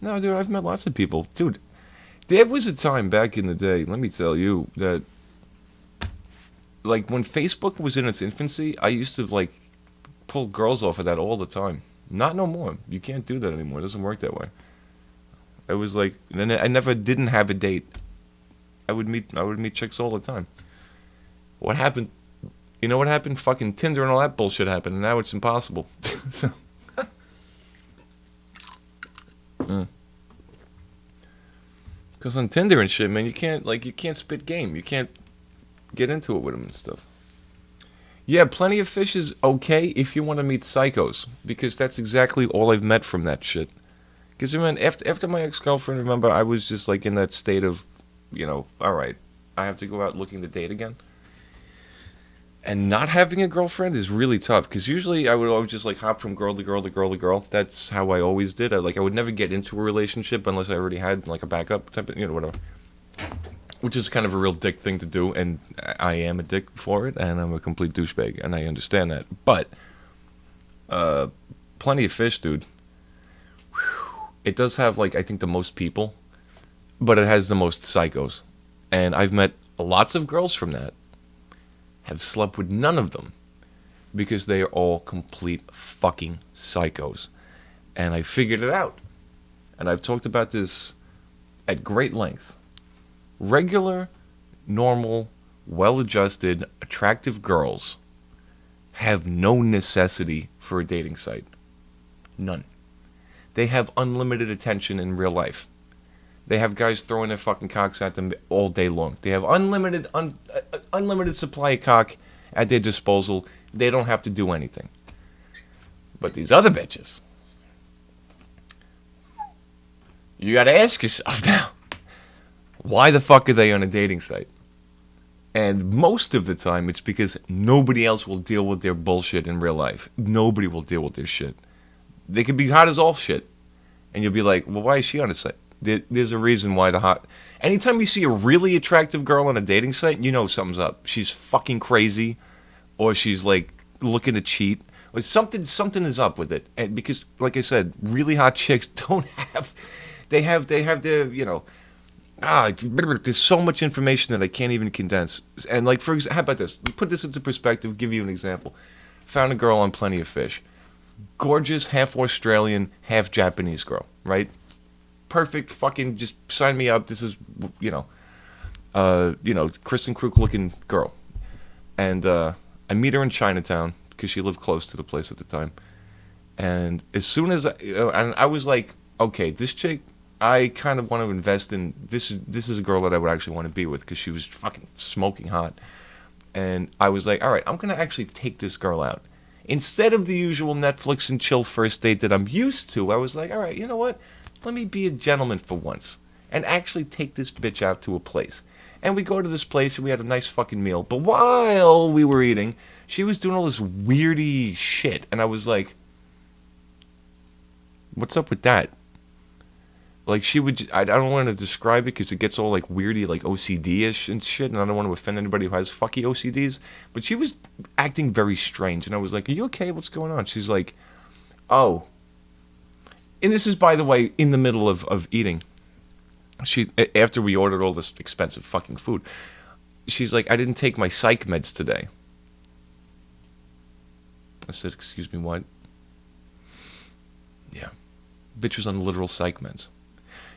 Speaker 1: dude, I've met lots of people. Dude, there was a time back in the day, let me tell you, that like when Facebook was in its infancy, I used to like pull girls off of that all the time. Not no more. You can't do that anymore. It doesn't work that way. I was like, and I never didn't have a date. I would meet chicks all the time. What happened? You know what happened? Fucking Tinder and all that bullshit happened, and now it's impossible. So. Because on Tinder and shit, man, you can't spit game. You can't get into it with them and stuff. Yeah, Plenty of Fish is okay if you want to meet psychos, because that's exactly all I've met from that shit. Because, man, after my ex-girlfriend, remember, I was just, like, in that state of, all right, I have to go out looking to date again. And not having a girlfriend is really tough, because usually I would always just, like, hop from girl to girl to girl to girl. That's how I always did. I would never get into a relationship unless I already had, like, a backup type of, whatever. Which is kind of a real dick thing to do, and I am a dick for it, and I'm a complete douchebag, and I understand that. But, Plenty of Fish, dude. It does have, like, I think the most people, but it has the most psychos. And I've met lots of girls from that. Have slept with none of them, because they are all complete fucking psychos. And I figured it out. And I've talked about this at great length. Regular, normal, well-adjusted, attractive girls have no necessity for a dating site. None. They have unlimited attention in real life. They have guys throwing their fucking cocks at them all day long. They have unlimited supply of cock at their disposal. They don't have to do anything. But these other bitches, you gotta ask yourself now, why the fuck are they on a dating site? And most of the time, it's because nobody else will deal with their bullshit in real life. Nobody will deal with their shit. They could be hot as all shit. And you'll be like, well, why is she on a site? There's a reason why the hot... Anytime you see a really attractive girl on a dating site, you know something's up. She's fucking crazy, or she's like looking to cheat, or something is up with it. And because, like I said, really hot chicks don't have... They have their, there's so much information that I can't even condense. And like, for example, how about this? Put this into perspective, give you an example. Found a girl on Plenty of Fish. Gorgeous, half Australian, half Japanese girl, right? Perfect, fucking, just sign me up. This is, Kristen Krug looking girl. And I meet her in Chinatown, because she lived close to the place at the time. And as soon as I was like, okay, this chick, I kind of want to invest in, this is a girl that I would actually want to be with, because she was fucking smoking hot. And I was like, all right, I'm going to actually take this girl out. Instead of the usual Netflix and chill first date that I'm used to, I was like, all right, you know what? Let me be a gentleman for once and actually take this bitch out to a place. And we go to this place and we had a nice fucking meal. But while we were eating, she was doing all this weirdy shit. And I was like, what's up with that? Like, she would, I don't want to describe it because it gets all like weirdy, like OCD-ish and shit, and I don't want to offend anybody who has fucky OCDs, but she was acting very strange, and I was like, are you okay? What's going on? She's like, oh. And this is, by the way, in the middle of eating. After we ordered all this expensive fucking food, she's like, I didn't take my psych meds today. I said, excuse me, what? Yeah. Bitch was on literal psych meds.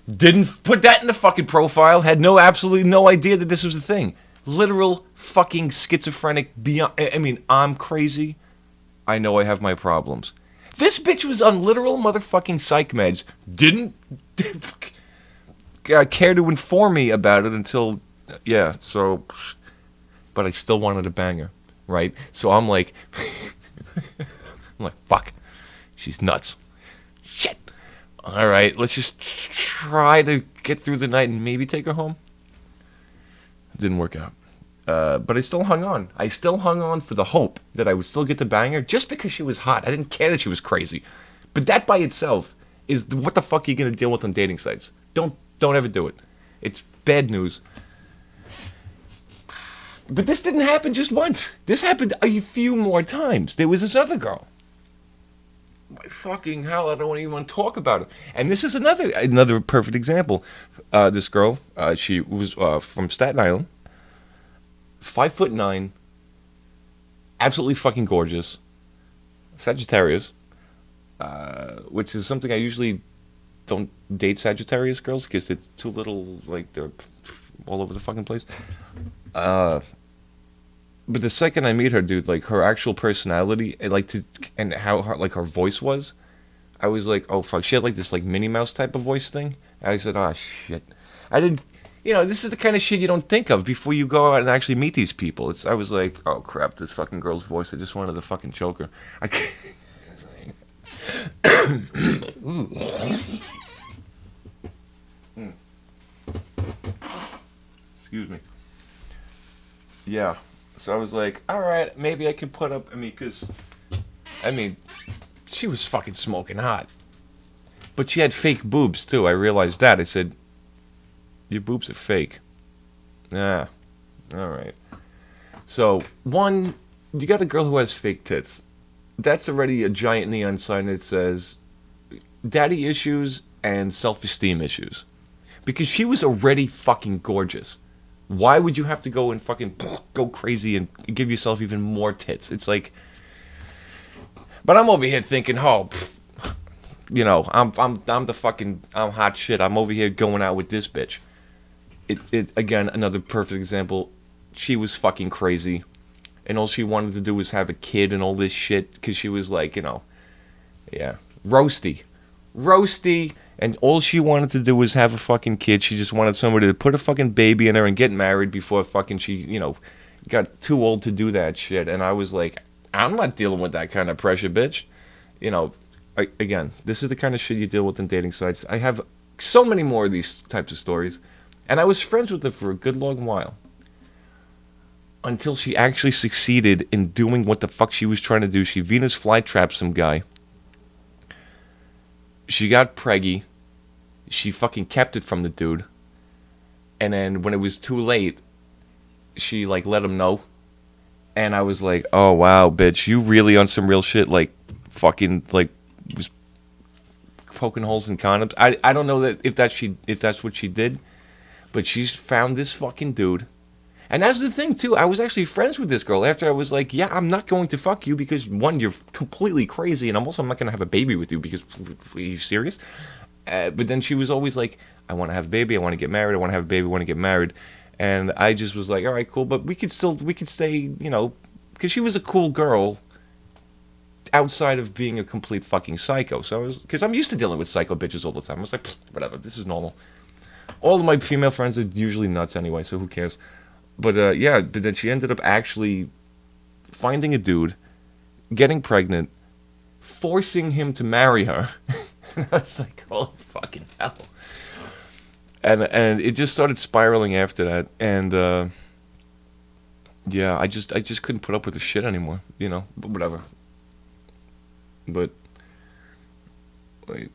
Speaker 1: Didn't put that in the fucking profile. Had absolutely no idea that this was a thing. Literal fucking schizophrenic beyond. I mean, I'm crazy. I know I have my problems. This bitch was on literal motherfucking psych meds. Didn't care to inform me about it until, yeah, so, but I still wanted to bang her, right? So I'm like, fuck, she's nuts. Shit. All right, let's just try to get through the night and maybe take her home. It didn't work out. But I still hung on. I still hung on for the hope that I would still get to bang her just because she was hot. I didn't care that she was crazy. But that by itself is what the fuck are you going to deal with on dating sites. Don't ever do it. It's bad news. But this didn't happen just once. This happened a few more times. There was this other girl. My fucking hell, I don't even want to talk about it. And this is another perfect example. This girl, she was from Staten Island, 5'9", absolutely fucking gorgeous, Sagittarius, which is something I usually don't date Sagittarius girls because it's too little, like they're all over the fucking place. But the second I meet her, dude, like her actual personality, and how her voice was, I was like, oh fuck, she had like this like Minnie Mouse type of voice thing. And I said, oh shit, I didn't, this is the kind of shit you don't think of before you go out and actually meet these people. I was like, oh crap, this fucking girl's voice, I just wanted to fucking choke her. I can't. Excuse me. Yeah. So I was like, all right, maybe I could put up, because she was fucking smoking hot. But she had fake boobs, too. I realized that. I said, your boobs are fake. Yeah, all right. So, one, you got a girl who has fake tits. That's already a giant neon sign that says daddy issues and self-esteem issues. Because she was already fucking gorgeous. Why would you have to go and fucking go crazy and give yourself even more tits? It's like, but I'm over here thinking, I'm the fucking, I'm hot shit. I'm over here going out with this bitch. It again, another perfect example. She was fucking crazy, and all she wanted to do was have a kid and all this shit because she was like, roasty. And all she wanted to do was have a fucking kid. She just wanted somebody to put a fucking baby in her and get married before fucking she, got too old to do that shit. And I was like, I'm not dealing with that kind of pressure, bitch. Again, this is the kind of shit you deal with on dating sites. I have so many more of these types of stories. And I was friends with her for a good long while. Until she actually succeeded in doing what the fuck she was trying to do. She Venus flytrapped some guy. She got preggy. She fucking kept it from the dude. And then when it was too late, she like let him know. And I was like, oh wow, bitch, you really on some real shit, like fucking like was poking holes in condoms. I don't know that if that's what she did, but she's found this fucking dude. And that's the thing too. I was actually friends with this girl after I was like, yeah, I'm not going to fuck you because one, you're completely crazy, and I'm not going to have a baby with you because are you serious? But then she was always like, I want to have a baby, I want to get married, I want to have a baby, I want to get married. And I just was like, all right, cool, but we could stay, you know, because she was a cool girl outside of being a complete fucking psycho. So I was, because I'm used to dealing with psycho bitches all the time. I was like, whatever, this is normal. All of my female friends are usually nuts anyway, so who cares? But yeah, but then she ended up actually finding a dude, getting pregnant, forcing him to marry her. And I was like, holy fucking hell. And it just started spiraling after that. And yeah, I just couldn't put up with the shit anymore, you know, but whatever. But wait,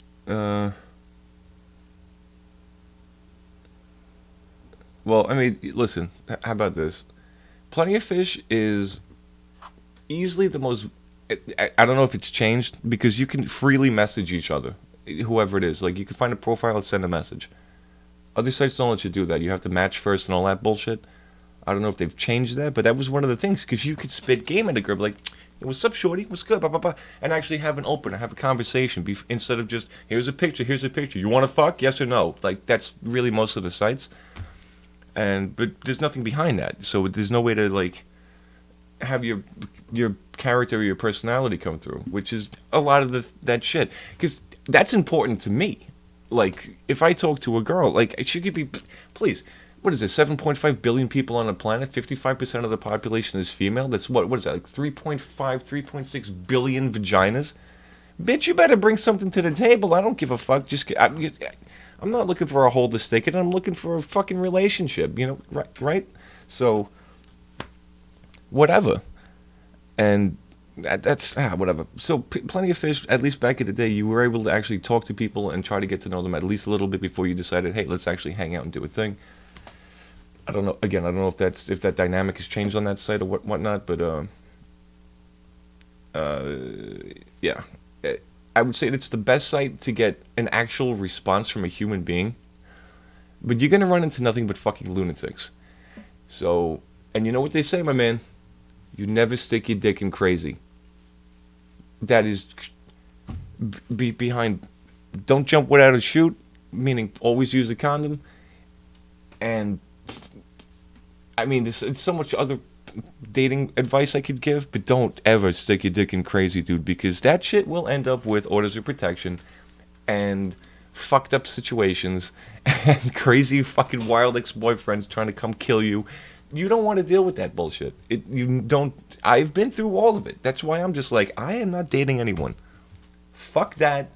Speaker 1: well, I mean, listen, how about this? Plenty of Fish is easily the most. I don't know if it's changed because you can freely message each other, whoever it is. Like you can find a profile and send a message. Other sites don't let you do that. You have to match first and all that bullshit. I don't know if they've changed that, but that was one of the things because you could spit game at a girl like, hey, "What's up, shorty? What's good?" Blah, blah, blah, and actually have an opener, have a conversation instead of just here's a picture, here's a picture. You want to fuck? Yes or no? Like that's really most of the sites. But there's nothing behind that, so there's no way to like have your character or your personality come through, which is a lot of that shit. Because that's important to me. Like if I talk to a girl, like she could be, please. What is it? 7.5 billion people on the planet. 55% of the population is female. That's what is that? Like 3.5, 3.6 billion vaginas. Bitch, you better bring something to the table. I don't give a fuck. I'm not looking for a hold to stick it. I'm looking for a fucking relationship. You know, right? So, whatever. And that's whatever. So, Plenty of Fish. At least back in the day, you were able to actually talk to people and try to get to know them at least a little bit before you decided, hey, let's actually hang out and do a thing. I don't know. Again, I don't know if that dynamic has changed on that site or whatnot. But yeah. I would say it's the best site to get an actual response from a human being. But you're going to run into nothing but fucking lunatics. So, and you know what they say, my man? You never stick your dick in crazy. That is behind, don't jump without a chute, meaning always use a condom. And, I mean, there's so much other dating advice I could give, but don't ever stick your dick in crazy, dude, because that shit will end up with orders of protection and fucked up situations and crazy fucking wild ex-boyfriends trying to come kill you. You don't want to deal with that bullshit. I've been through all of it. That's why I'm just like, I am not dating anyone. Fuck that.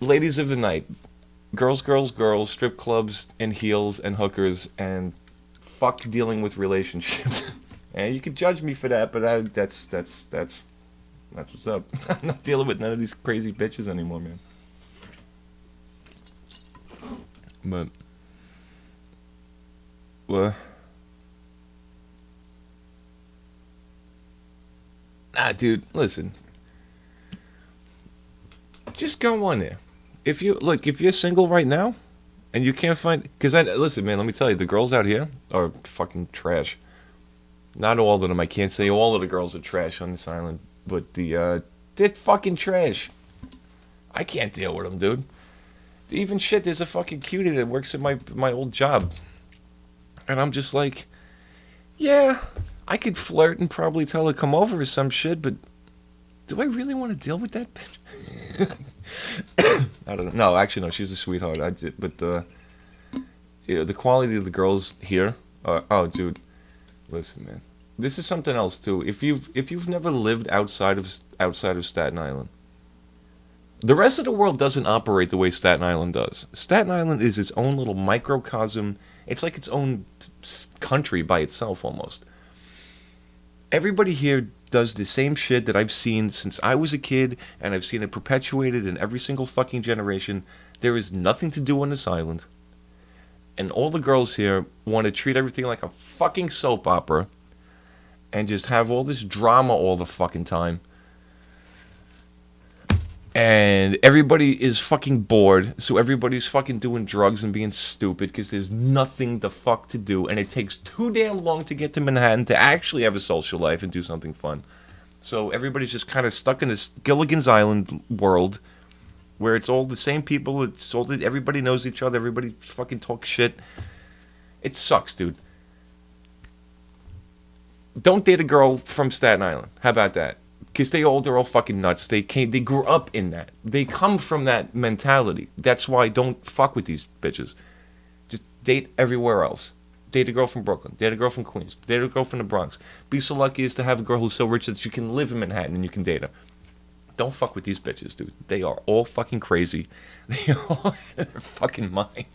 Speaker 1: Ladies of the night. Girls, girls, girls, strip clubs and heels and hookers and fuck dealing with relationships. And you can judge me for that, but that's what's up. I'm not dealing with none of these crazy bitches anymore, man. But what? Dude, listen. Just go on there. If you're single right now, and you can't find, because listen, man, let me tell you, the girls out here are fucking trash. Not all of them. I can't say all of the girls are trash on this island, but they're fucking trash. I can't deal with them, dude. Even shit, there's a fucking cutie that works at my old job, and I'm just like, yeah, I could flirt and probably tell her to come over or some shit, but do I really want to deal with that bitch? I don't know. No, actually, no. She's a sweetheart. But the quality of the girls here. Oh, dude, listen, man. This is something else too. If you've never lived outside of Staten Island, the rest of the world doesn't operate the way Staten Island does. Staten Island is its own little microcosm. It's like its own country by itself almost. Everybody here does the same shit that I've seen since I was a kid, and I've seen it perpetuated in every single fucking generation. There is nothing to do on this island, and all the girls here want to treat everything like a fucking soap opera, and just have all this drama all the fucking time. And everybody is fucking bored, so everybody's fucking doing drugs and being stupid because there's nothing the fuck to do, and it takes too damn long to get to Manhattan to actually have a social life and do something fun. So everybody's just kind of stuck in this Gilligan's Island world where it's all the same people, everybody knows each other, everybody fucking talks shit. It sucks, dude. Don't date a girl from Staten Island. How about that? Because they're all fucking nuts. They grew up in that. They come from that mentality. That's why don't fuck with these bitches. Just date everywhere else. Date a girl from Brooklyn. Date a girl from Queens. Date a girl from the Bronx. Be so lucky as to have a girl who's so rich that you can live in Manhattan and you can date her. Don't fuck with these bitches, dude. They are all fucking crazy. They are all in their fucking mind.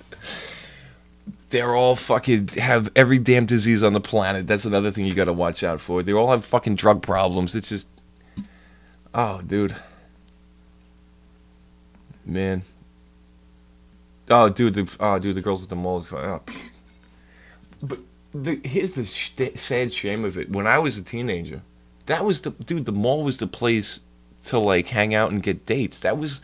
Speaker 1: They're all fucking have every damn disease on the planet. That's another thing you gotta watch out for. They all have fucking drug problems. It's just... Oh, dude. Man. Oh, dude, the girls at the mall. Oh. But here's the sad shame of it. When I was a teenager, that was the mall was the place to, like, hang out and get dates. That was,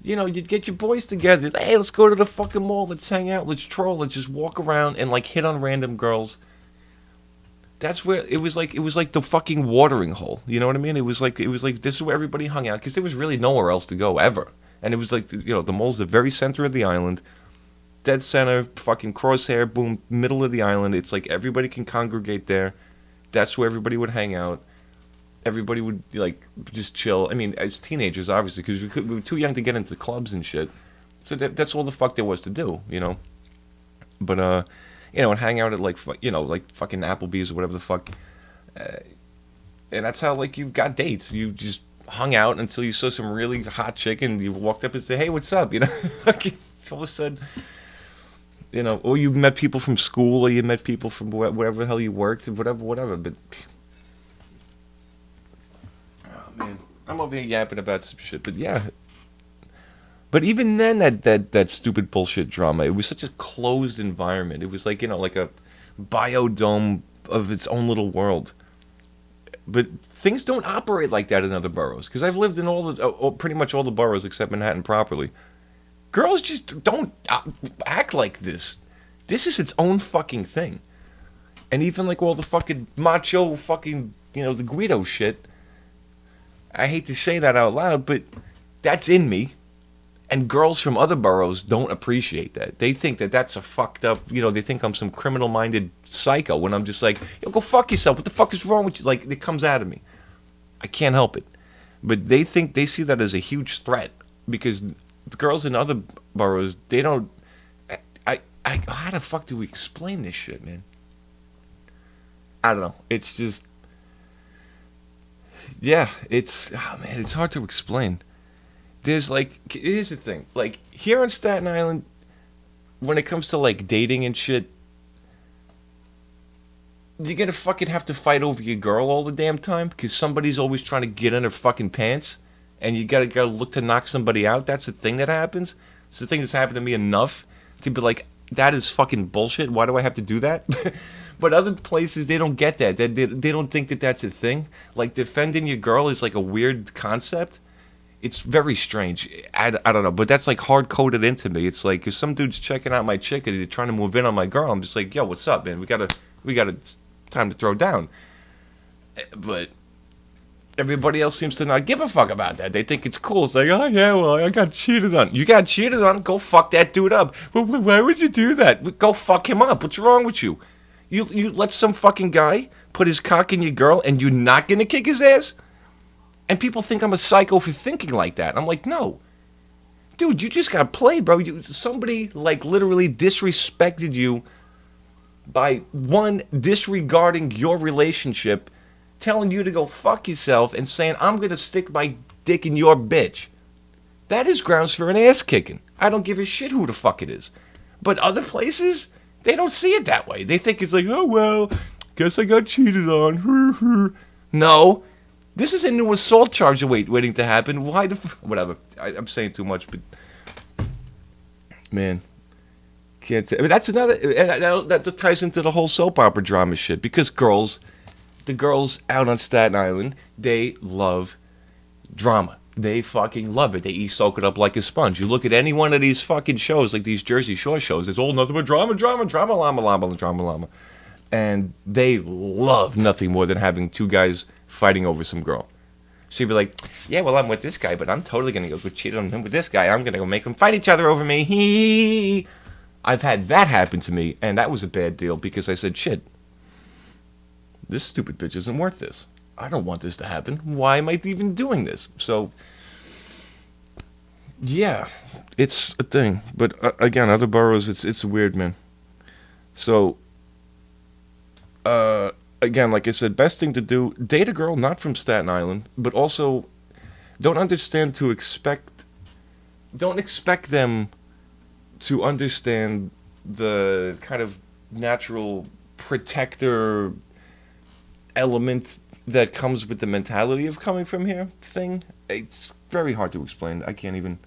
Speaker 1: you'd get your boys together. Hey, let's go to the fucking mall. Let's hang out. Let's troll. Let's just walk around and, like, hit on random girls. That's where it was like the fucking watering hole. You know what I mean? It was like this is where everybody hung out because there was really nowhere else to go ever. And it was like, the mall's the very center of the island, dead center, fucking crosshair, boom, middle of the island. It's like everybody can congregate there. That's where everybody would hang out. Everybody would like just chill. I mean, as teenagers, obviously, because we were too young to get into clubs and shit. So that's all the fuck there was to do, But and hang out at like fucking Applebee's or whatever the fuck. And that's how like you got dates. You just hung out until you saw some really hot chick and you walked up and said, "Hey, what's up?" All of a sudden, or you met people from school or you met people from wherever the hell you worked, whatever. But oh man, I'm over here yapping about some shit. But yeah. But even then, that stupid bullshit drama, it was such a closed environment. It was like, like a biodome of its own little world. But things don't operate like that in other boroughs. Because I've lived in pretty much all the boroughs except Manhattan properly. Girls just don't act like this. This is its own fucking thing. And even like all the fucking macho fucking, the Guido shit. I hate to say that out loud, but that's in me. And girls from other boroughs don't appreciate that. They think that that's a fucked up, they think I'm some criminal-minded psycho when I'm just like, go fuck yourself. What the fuck is wrong with you? Like, it comes out of me. I can't help it. But they see that as a huge threat because the girls in other boroughs, they don't... how the fuck do we explain this shit, man? I don't know. It's just... Yeah, it's hard to explain. There's here's the thing, like here on Staten Island, when it comes to like dating and shit, you're gonna fucking have to fight over your girl all the damn time because somebody's always trying to get in her fucking pants, and you gotta look to knock somebody out. That's the thing that happens. It's the thing that's happened to me enough to be like, that is fucking bullshit. Why do I have to do that? But other places, they don't get that. They don't think that that's a thing. Like defending your girl is like a weird concept. It's very strange. I don't know, but that's like hard coded into me. It's like if some dude's checking out my chick and they're trying to move in on my girl, I'm just like, yo, what's up, man? We gotta time to throw down. But everybody else seems to not give a fuck about that. They think it's cool. It's like, oh yeah, well, I got cheated on. You got cheated on? Go fuck that dude up. Why would you do that? Go fuck him up. What's wrong with you? You let some fucking guy put his cock in your girl and you're not gonna kick his ass? And people think I'm a psycho for thinking like that. I'm like, no. Dude, you just got played, bro. Somebody, like, literally disrespected you by, one, disregarding your relationship, telling you to go fuck yourself, and saying, I'm going to stick my dick in your bitch. That is grounds for an ass kicking. I don't give a shit who the fuck it is. But other places, they don't see it that way. They think it's like, oh, well, Guess I got cheated on. No. This is a new assault charge waiting to happen. Why the whatever. I'm saying too much, but man, can't. I mean, that's another. That ties into the whole soap opera drama shit because the girls out on Staten Island, they love drama. They fucking love it. They soak it up like a sponge. You look at any one of these fucking shows, like these Jersey Shore shows, it's all nothing but drama, llama. And they love nothing more than having two guys fighting over some girl. So you'd be like, yeah, well, I'm with this guy, but I'm totally going to go cheat on him with this guy. I'm going to go make them fight each other over me. Hee. I've had that happen to me, and that was a bad deal because I said, shit, this stupid bitch isn't worth this. I don't want this to happen. Why am I even doing this? So, yeah, it's a thing. But again, other boroughs, it's weird, man. So, again, like I said, best thing to do, date a girl not from Staten Island, but also don't expect them to understand the kind of natural protector element that comes with the mentality of coming from here thing. It's very hard to explain. I can't even.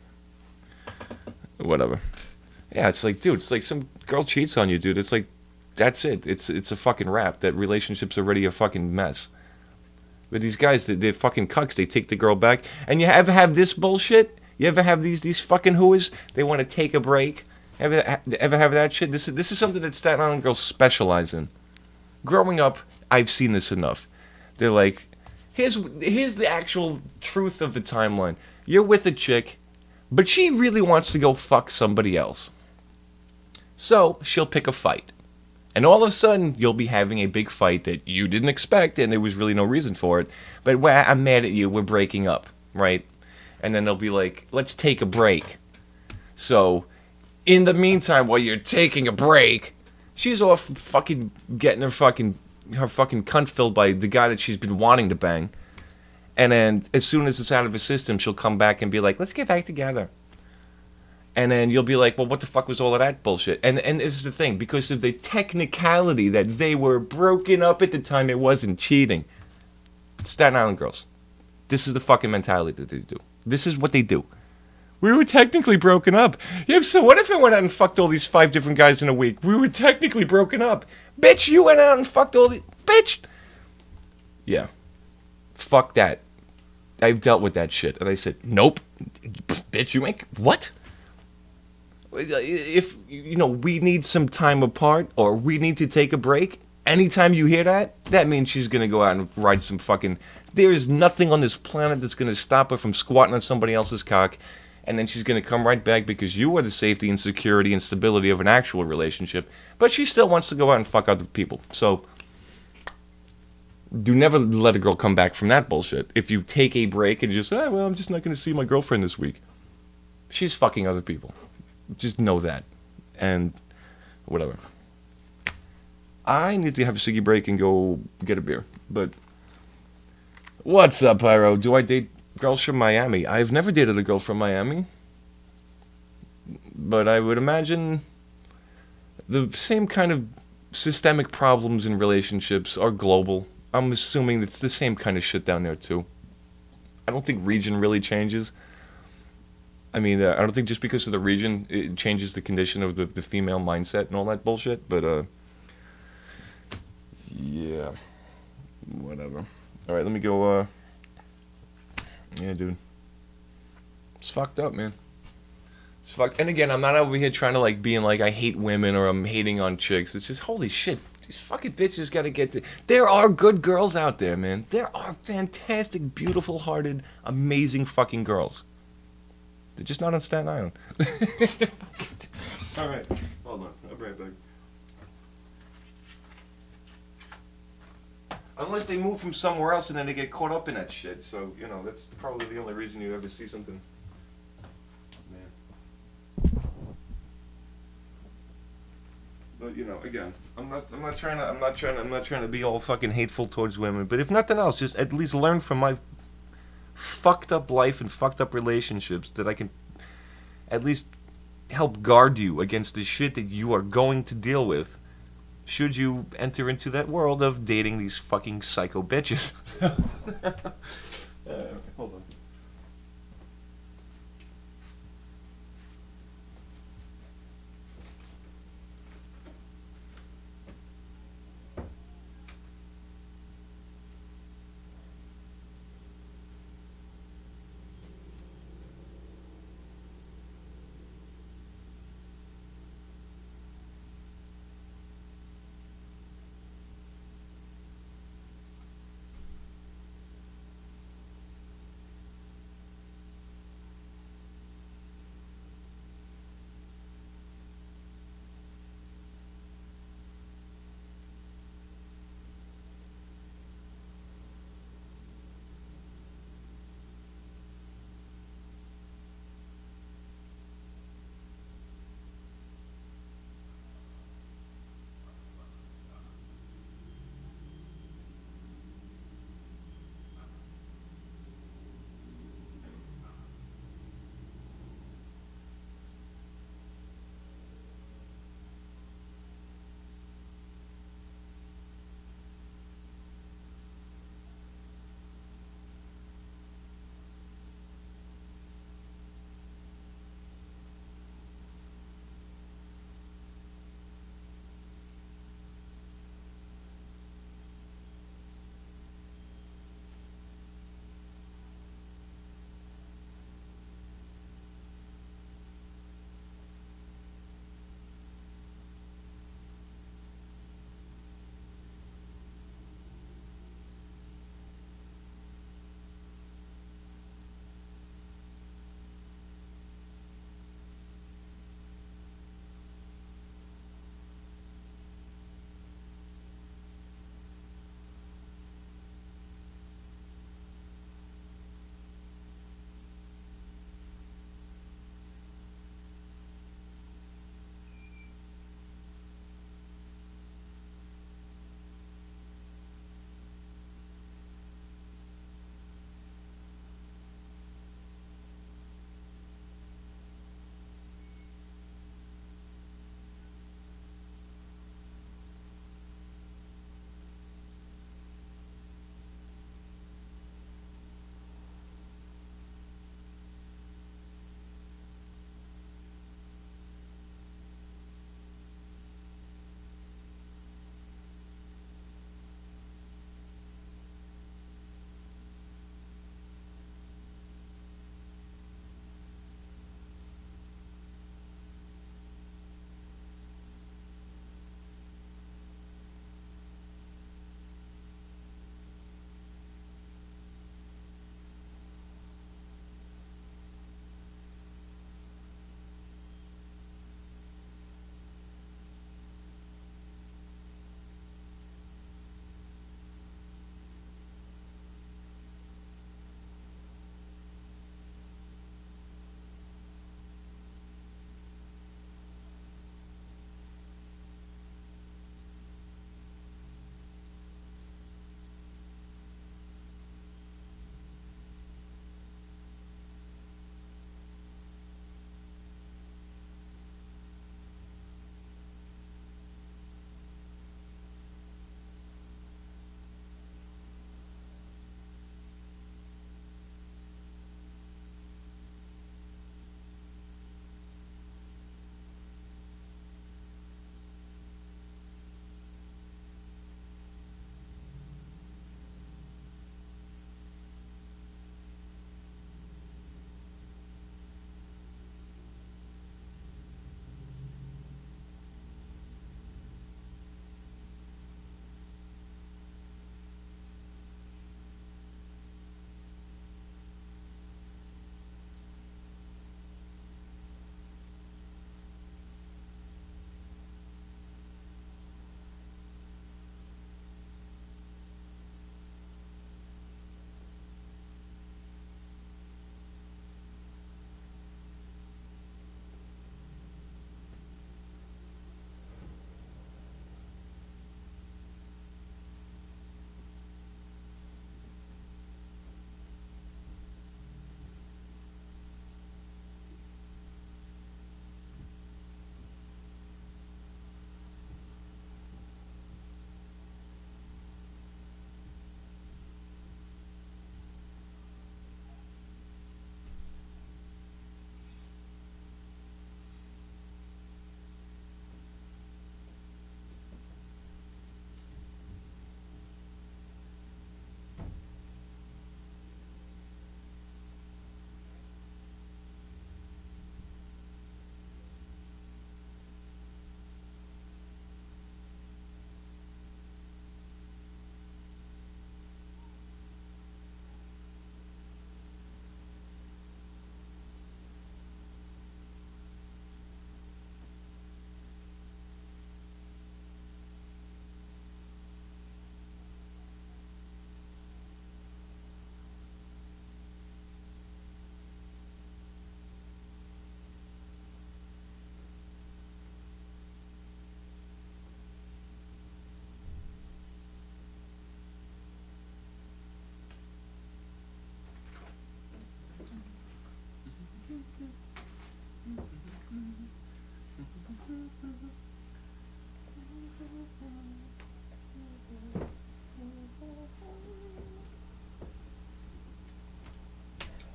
Speaker 1: Whatever. Yeah, it's like, dude, it's like some girl cheats on you, dude. It's like, that's it. It's a fucking rap. That relationship's already a fucking mess. But these guys, they're fucking cucks. They take the girl back. And you ever have this bullshit? You ever have these fucking hooers? They want to take a break. Ever have that shit? This is something that Staten Island girls specialize in. Growing up, I've seen this enough. They're like, here's the actual truth of the timeline. You're with a chick, but she really wants to go fuck somebody else. So she'll pick a fight. And all of a sudden, you'll be having a big fight that you didn't expect, and there was really no reason for it. But well, I'm mad at you, we're breaking up, right? And then they'll be like, let's take a break. So, in the meantime, while you're taking a break, she's off fucking getting her fucking cunt filled by the guy that she's been wanting to bang. And then, as soon as it's out of her system, she'll come back and be like, let's get back together. And then you'll be like, well, what the fuck was all of that bullshit? And this is the thing, because of the technicality that they were broken up at the time, it wasn't cheating. Staten Island girls. This is the fucking mentality that they do. This is what they do. We were technically broken up. Yeah, so what if I went out and fucked all these 5 different guys in a week? We were technically broken up. Bitch, you went out and fucked all these... Bitch! Yeah. Fuck that. I've dealt with that shit. And I said, nope. Bitch, you ain't... What? If, we need some time apart or we need to take a break, anytime you hear that, that means she's going to go out and ride some fucking... There is nothing on this planet that's going to stop her from squatting on somebody else's cock, and then she's going to come right back because you are the safety and security and stability of an actual relationship, but she still wants to go out and fuck other people. So, do never let a girl come back from that bullshit. If you take a break and you just say, well, I'm just not going to see my girlfriend this week. She's fucking other people. Just know that. And whatever. I need to have a ciggy break and go get a beer. But what's up, Pyro? Do I date girls from Miami? I've never dated a girl from Miami. But I would imagine the same kind of systemic problems in relationships are global. I'm assuming it's the same kind of shit down there, too. I don't think region really changes. I mean, I don't think just because of the region, it changes the condition of the female mindset and all that bullshit, but, yeah, whatever. Alright, let me go, yeah, dude. It's fucked up, man. It's fucked, and again, I'm not over here trying to, like, being like, I hate women or I'm hating on chicks. It's just, holy shit, these fucking bitches gotta get to... There are good girls out there, man. There are fantastic, beautiful-hearted, amazing fucking girls. They're just not on Staten Island. Alright, hold on. I'll be right back. Unless they move from somewhere else and then they get caught up in that shit. So, that's probably the only reason you ever see something. Man. But, again, I'm not trying to be all fucking hateful towards women. But if nothing else, just at least learn from my fucked up life and fucked up relationships that I can at least help guard you against the shit that you are going to deal with should you enter into that world of dating these fucking psycho bitches. Hold on.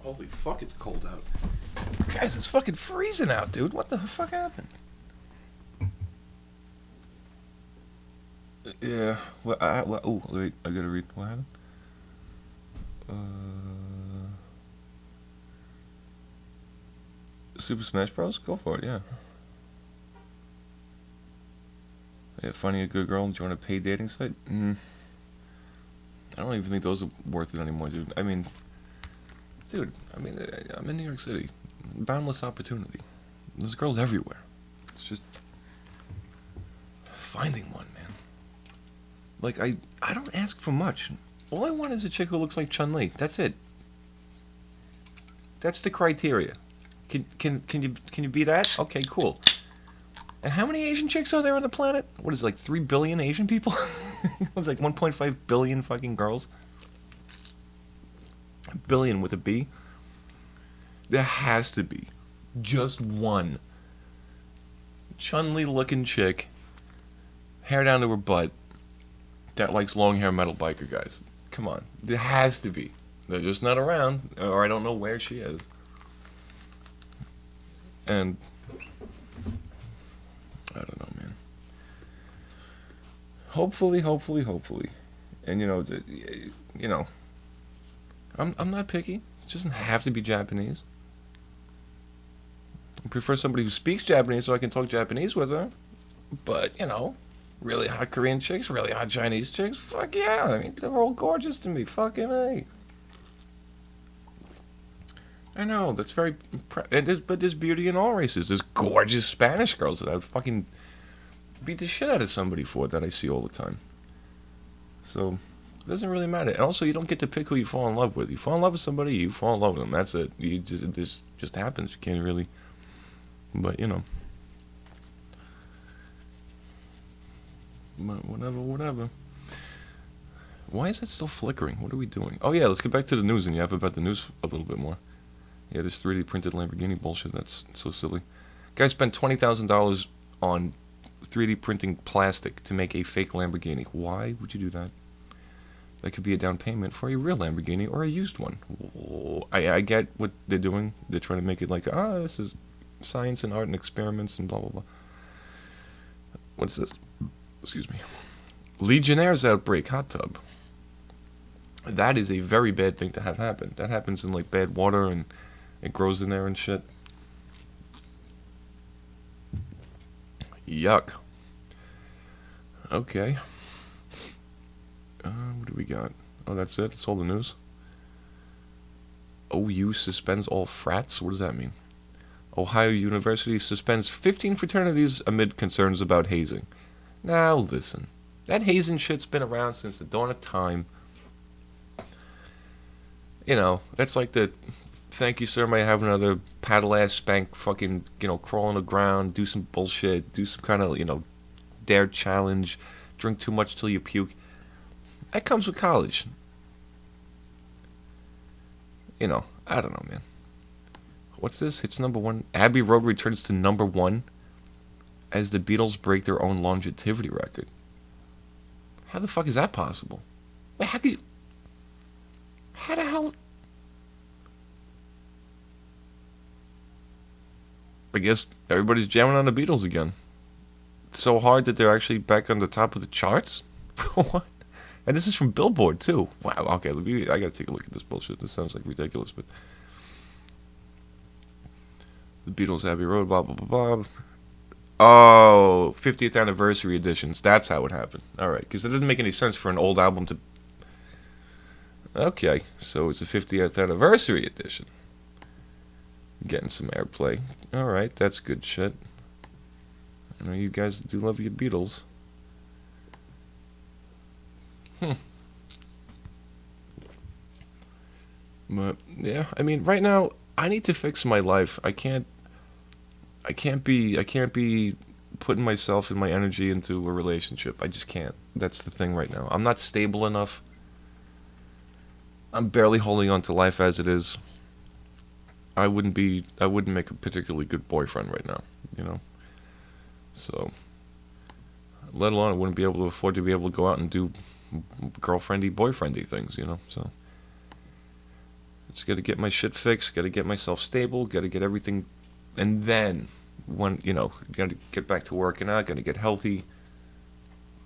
Speaker 1: Holy fuck, it's cold out. Guys, it's fucking freezing out, dude. What the fuck happened? Yeah. Oh, wait. I gotta read. What happened? Super Smash Bros? Go for it, yeah. Yeah, finding a good girl and join a paid dating site? I don't even think those are worth it anymore, dude. I mean, I'm in New York City. Boundless opportunity. There's girls everywhere. It's just finding one, man. Like, I don't ask for much. All I want is a chick who looks like Chun-Li. That's it. That's the criteria. Can you be that? Okay, cool. And how many Asian chicks are there on the planet? What is it, like 3 billion Asian people? It's like 1.5 billion fucking girls. A billion with a B. There has to be just one Chun-Li looking chick, hair down to her butt, that likes long hair metal biker guys. Come on. There has to be. They're just not around, or I don't know where she is. And I don't know, man. Hopefully. And I'm not picky. It doesn't have to be Japanese. I prefer somebody who speaks Japanese so I can talk Japanese with her. But, really hot Korean chicks, really hot Chinese chicks, fuck yeah. I mean, they're all gorgeous to me. Fucking A. I know, that's very... But there's beauty in all races. There's gorgeous Spanish girls that I would fucking beat the shit out of somebody for that I see all the time. So, it doesn't really matter. And also, you don't get to pick who you fall in love with. You fall in love with somebody, you fall in love with them. That's it. This just happens. You can't really... But, Whatever. Why is that still flickering? What are we doing? Oh, yeah, let's get back to the news and yap about the news a little bit more. Yeah, this 3D printed Lamborghini bullshit, that's so silly. Guy spent $20,000 on 3D printing plastic to make a fake Lamborghini. Why would you do that? That could be a down payment for a real Lamborghini or a used one. I get what they're doing. They're trying to make it like, this is science and art and experiments and blah, blah, blah. What's this? Excuse me. Legionnaire's outbreak, hot tub. That is a very bad thing to have happen. That happens in, like, bad water and it grows in there and shit. Yuck. Okay. What do we got? Oh, that's it? That's all the news? OU suspends all frats? What does that mean? Ohio University suspends 15 fraternities amid concerns about hazing. Now, listen. That hazing shit's been around since the dawn of time. That's like the... Thank you, sir. May I have another paddle-ass spank, fucking, crawl on the ground, do some bullshit, do some kind of, dare challenge, drink too much till you puke. That comes with college. I don't know, man. What's this? Hits number 1. Abbey Road returns to number 1 as the Beatles break their own longevity record. How the fuck is that possible? Wait, how the hell... I guess everybody's jamming on the Beatles again. It's so hard that they're actually back on the top of the charts? What? And this is from Billboard, too. Wow, okay, I gotta take a look at this bullshit. This sounds like ridiculous, but... The Beatles, Abbey Road, blah, blah, blah, blah. Oh, 50th anniversary editions. That's how it happened. Alright, because it doesn't make any sense for an old album to... Okay, so it's a 50th anniversary edition. Getting some airplay. Alright, that's good shit. I know you guys do love your Beatles. But, yeah, I mean, right now, I need to fix my life. I can't be putting myself and my energy into a relationship. I just can't. That's the thing right now. I'm not stable enough. I'm barely holding on to life as it is. I wouldn't make a particularly good boyfriend right now, So, let alone I wouldn't be able to afford to be able to go out and do girlfriendy, boyfriendy things, So, just got to get my shit fixed, got to get myself stable, got to get everything, and then when got to get back to working out, got to get healthy.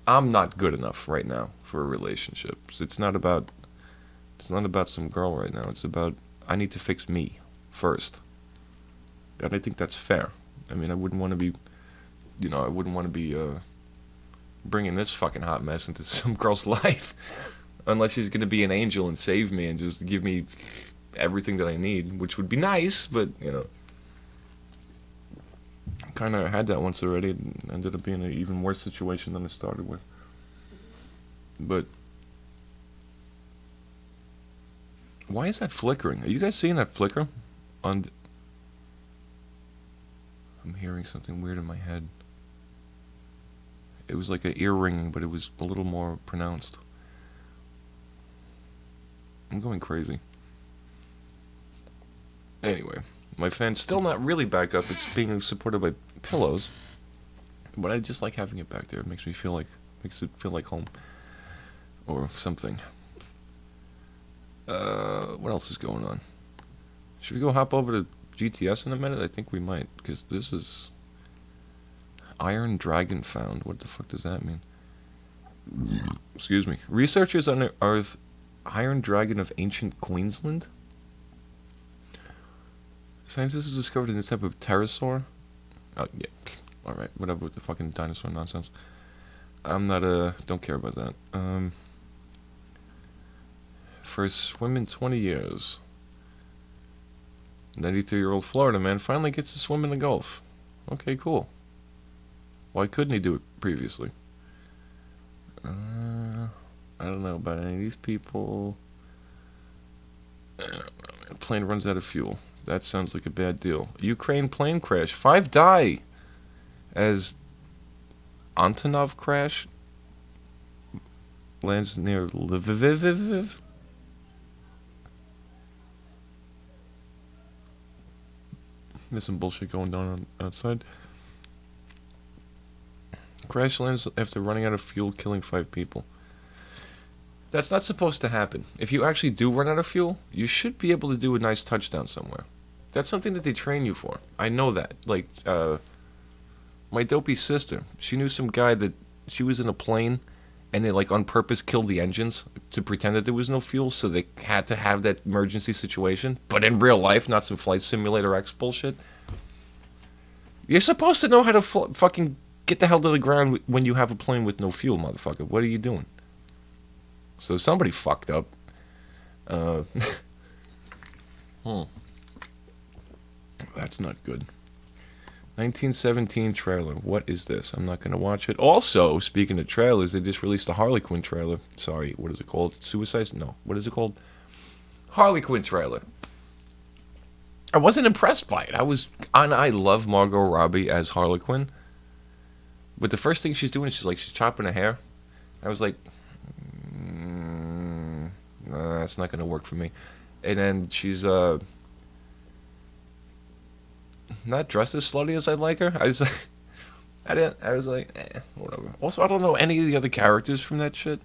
Speaker 1: I'm not good enough right now for a relationship. So it's not about some girl right now. It's about I need to fix me first. And I think that's fair. I mean, I wouldn't want to be, bringing this fucking hot mess into some girl's life, unless she's gonna be an angel and save me and just give me everything that I need, which would be nice, but kind of had that once already. It ended up being an even worse situation than I started with. But why is that flickering? Are you guys seeing that flicker? I'm hearing something weird in my head. It was like an ear ringing, but it was a little more pronounced. I'm going crazy. Anyway, my fan's still not really back up. It's being supported by pillows, but I just like having it back there. It makes it feel like home or something. What else is going on? Should we go hop over to GTS in a minute? I think we might, because this is Iron Dragon found. What the fuck does that mean? Excuse me. Researchers unearthed Iron Dragon of ancient Queensland. Scientists have discovered a new type of pterosaur. Oh, yeah. Alright, whatever with the fucking dinosaur nonsense. I'm not, don't care about that. First swim in 20 years. 93-year-old Florida man finally gets to swim in the Gulf. Okay, cool. Why couldn't he do it previously? I don't know about any of these people. Plane runs out of fuel. That sounds like a bad deal. Ukraine plane crash. 5 die as Antonov crash lands near Lviv. There's some bullshit going on outside. Crash lands after running out of fuel, killing 5 people. That's not supposed to happen. If you actually do run out of fuel, you should be able to do a nice touchdown somewhere. That's something that they train you for. I know that. Like, my dopey sister, she knew some guy that she was in a plane and they, like, on purpose killed the engines to pretend that there was no fuel, so they had to have that emergency situation. But in real life, not some Flight Simulator X bullshit. You're supposed to know how to fucking get the hell to the ground when you have a plane with no fuel, motherfucker. What are you doing? So somebody fucked up. That's not good. 1917 trailer. What is this? I'm not going to watch it. Also, speaking of trailers, they just released a Harley Quinn trailer. Sorry, what is it called? Suicide? No. What is it called? Harley Quinn trailer. I wasn't impressed by it. I love Margot Robbie as Harley Quinn. But the first thing she's doing is she's chopping her hair. I was like, that's not going to work for me. And then she's not dressed as slutty as I'd like her. I was like, whatever. Also, I don't know any of the other characters from that shit.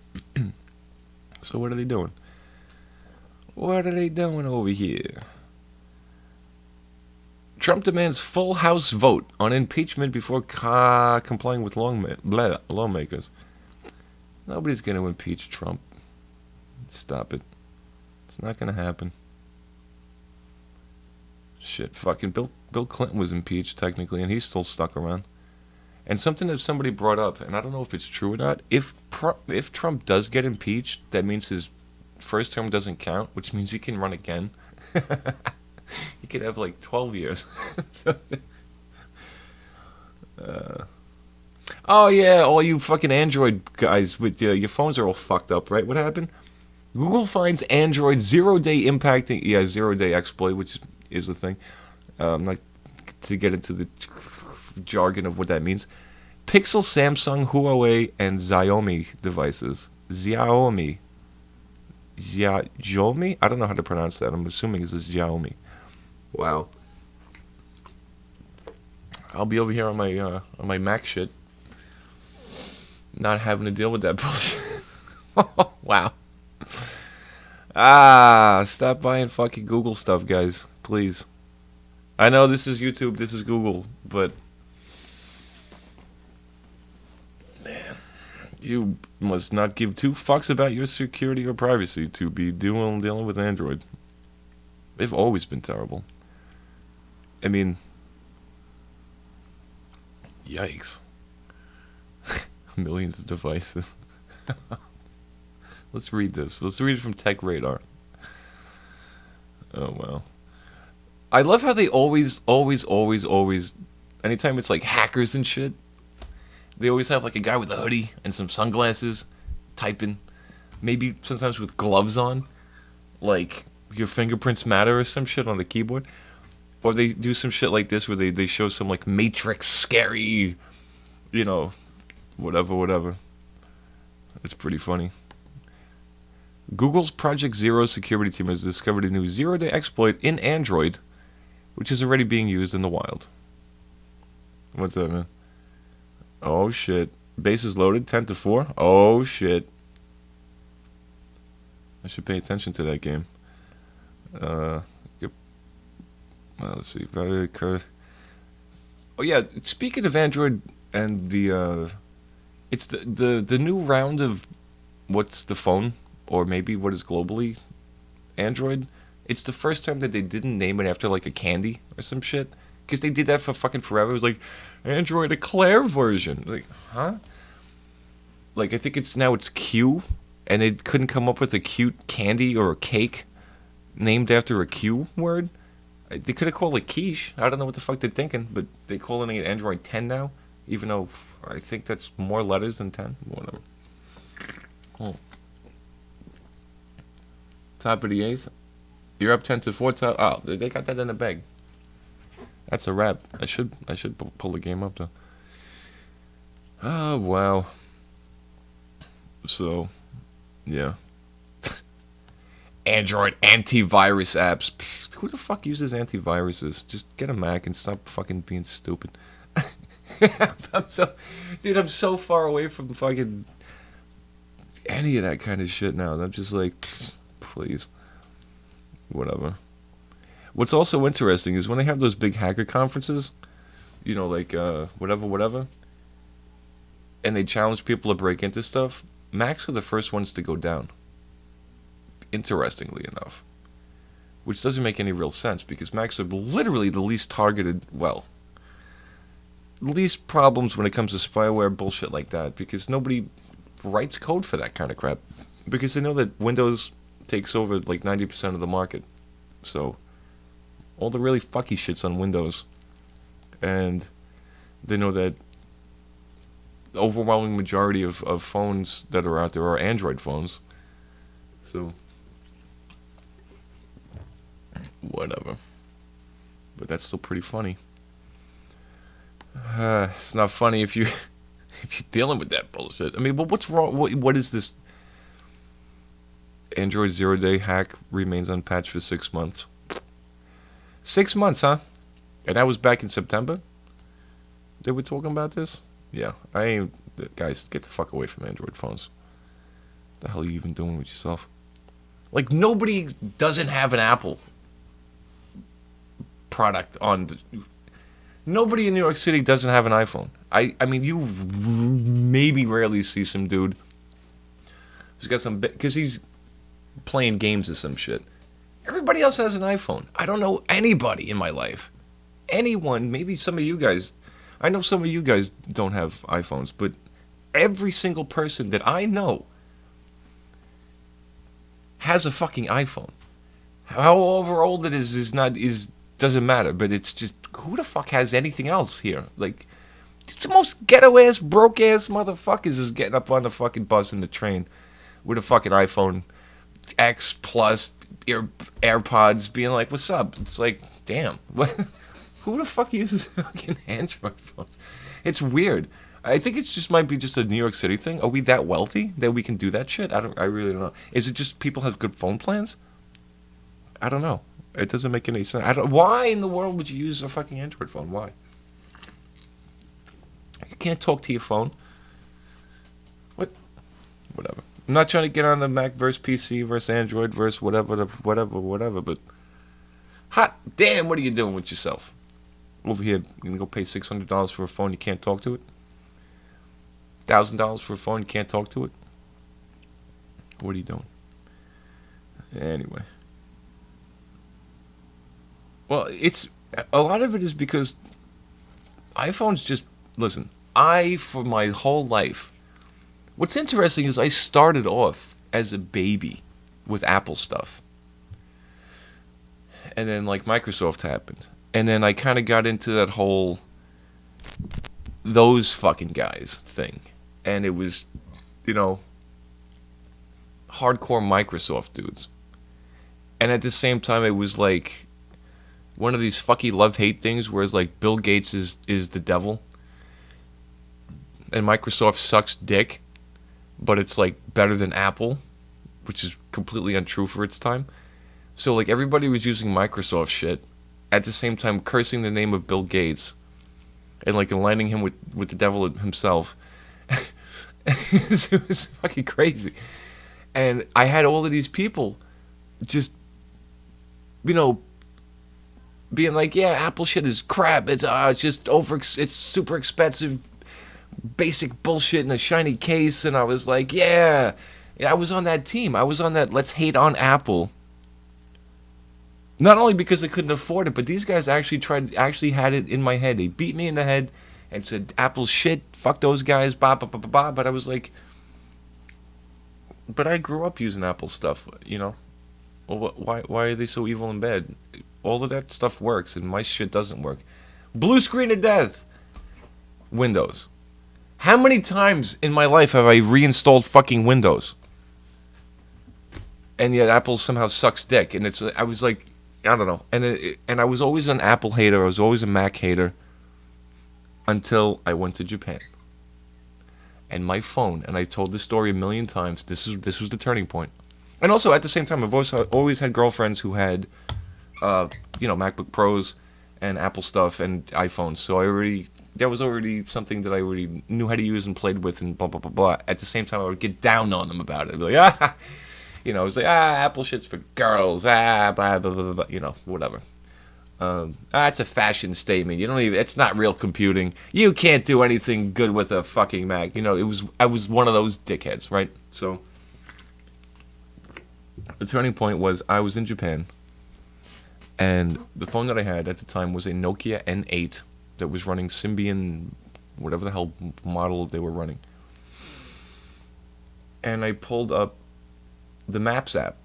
Speaker 1: So what are they doing? What are they doing over here? Trump demands full House vote on impeachment before complying with lawmakers. Nobody's going to impeach Trump. Stop it. It's not going to happen. Shit, fucking Bill Clinton was impeached, technically, and he's still stuck around. And something that somebody brought up, and I don't know if it's true or not, if Trump does get impeached, that means his first term doesn't count, which means he can run again. He could have, 12 years. Oh, yeah, all you fucking Android guys with your phones are all fucked up, right? What happened? Google finds Android 0-day impacting... Yeah, 0-day exploit, which is a thing. Not to get into the jargon of what that means. Pixel, Samsung, Huawei, and Xiaomi devices. Xiaomi? I don't know how to pronounce that. I'm assuming it's Xiaomi. Wow. I'll be over here on my Mac shit, not having to deal with that bullshit. Wow. Stop buying fucking Google stuff, guys. Please. I know this is YouTube, this is Google, but man, you must not give two fucks about your security or privacy to be dealing with Android. They've always been terrible. I mean, yikes. Millions of devices. Let's read this. Let's read it from Tech Radar. Oh, well. I love how they always, anytime it's like hackers and shit, they always have like a guy with a hoodie and some sunglasses typing. Maybe sometimes with gloves on. Like, your fingerprints matter or some shit on the keyboard. Or they do some shit like this where they show some like Matrix scary, whatever. It's pretty funny. Google's Project Zero security team has discovered a new zero-day exploit in Android, which is already being used in the wild. What's that, man? Oh, shit. Base is loaded, 10 to 4. Oh, shit. I should pay attention to that game. Yep. Let's see. Oh, yeah. Speaking of Android and it's the new round of what's the phone, or maybe what is globally Android. It's the first time that they didn't name it after like a candy or some shit. Because they did that for fucking forever. It was like, Android Eclair version. Like, huh? Like, I think it's Q. And they couldn't come up with a cute candy or a cake named after a Q word. They could have called it quiche. I don't know what the fuck they're thinking. But they're calling it Android 10 now. Even though I think that's more letters than 10. Whatever. Oh. Top of the 8th. You're up 10 to 4. Oh, they got that in the bag. That's a wrap. I should pull the game up though. Oh wow. So, yeah. Android antivirus apps. Pfft, who the fuck uses antiviruses? Just get a Mac and stop fucking being stupid. I'm so far away from fucking any of that kind of shit now. And I'm just like, please. Whatever. What's also interesting is when they have those big hacker conferences, like whatever, and they challenge people to break into stuff, Macs are the first ones to go down. Interestingly enough. Which doesn't make any real sense because Macs are literally the least targeted, least problems when it comes to spyware, bullshit like that, because nobody writes code for that kind of crap. Because they know that Windows takes over like 90% of the market. So all the really fucky shit's on Windows. And they know that the overwhelming majority of phones that are out there are Android phones. So, whatever. But that's still pretty funny. It's not funny if you're dealing with that bullshit. I mean, but what's wrong? What is this? Android zero-day hack remains unpatched for 6 months. 6 months, huh? And that was back in September? They were talking about this? Yeah. Guys, get the fuck away from Android phones. What the hell are you even doing with yourself? Like, nobody doesn't have an Apple product on... Nobody in New York City doesn't have an iPhone. I mean, you maybe rarely see some dude who's got some... Because he's playing games or some shit. Everybody else has an iPhone. I don't know anybody in my life. Anyone, maybe some of you guys. I know some of you guys don't have iPhones, but every single person that I know has a fucking iPhone. However old it is doesn't matter, but it's just, who the fuck has anything else here? Like, the most ghetto-ass, broke-ass motherfuckers is getting up on the fucking bus and the train with a fucking iPhone X Plus, AirPods, being like, what's up? It's like, damn. Who the fuck uses fucking Android phones? It's weird. I think it just might be just a New York City thing. Are we that wealthy that we can do that shit? I really don't know. Is it just people have good phone plans? I don't know. It doesn't make any sense. Why in the world would you use a fucking Android phone? Why? You can't talk to your phone. What? Whatever. I'm not trying to get on the Mac versus PC versus Android versus whatever, but hot damn, what are you doing with yourself? Over here, you're gonna go pay $600 for a phone you can't talk to it? $1,000 for a phone you can't talk to it? What are you doing? Anyway. Well, it's a lot of it is because iPhones just listen. For my whole life, what's interesting is I started off as a baby with Apple stuff, and then like Microsoft happened, and then I kind of got into that whole those fucking guys thing, and it was, hardcore Microsoft dudes, and at the same time it was like one of these fucky love-hate things where it's like Bill Gates is the devil and Microsoft sucks dick, but it's like better than Apple, which is completely untrue for its time. So like everybody was using Microsoft shit at the same time cursing the name of Bill Gates and like aligning him with the devil himself. It was fucking crazy. And I had all of these people just, being like, yeah, Apple shit is crap. It's just it's super expensive, basic bullshit in a shiny case. And I was like, yeah. And I was on that team. I was on that let's hate on Apple. Not only because I couldn't afford it, but these guys actually had it in my head. They beat me in the head and said, Apple's shit, fuck those guys, blah, blah, blah, blah, blah. But I was like, but I grew up using Apple stuff, Well, why are they so evil and bad? All of that stuff works, and my shit doesn't work. Blue screen of death. Windows. How many times in my life have I reinstalled fucking Windows? And yet Apple somehow sucks dick. And I was like, I don't know. And I was always an Apple hater. I was always a Mac hater. Until I went to Japan. And my phone, and I told this story a million times, this was the turning point. And also, at the same time, I've always had girlfriends who had, MacBook Pros and Apple stuff and iPhones. So that was already something that I already knew how to use and played with and blah, blah, blah, blah. At the same time, I would get down on them about it. I'd be like, I was like, Apple shit's for girls, blah, blah, blah, blah, whatever. It's a fashion statement. It's not real computing. You can't do anything good with a fucking Mac. I was one of those dickheads, right? So, the turning point was I was in Japan, and the phone that I had at the time was a Nokia N8 that was running Symbian, whatever the hell model they were running. And I pulled up the Maps app,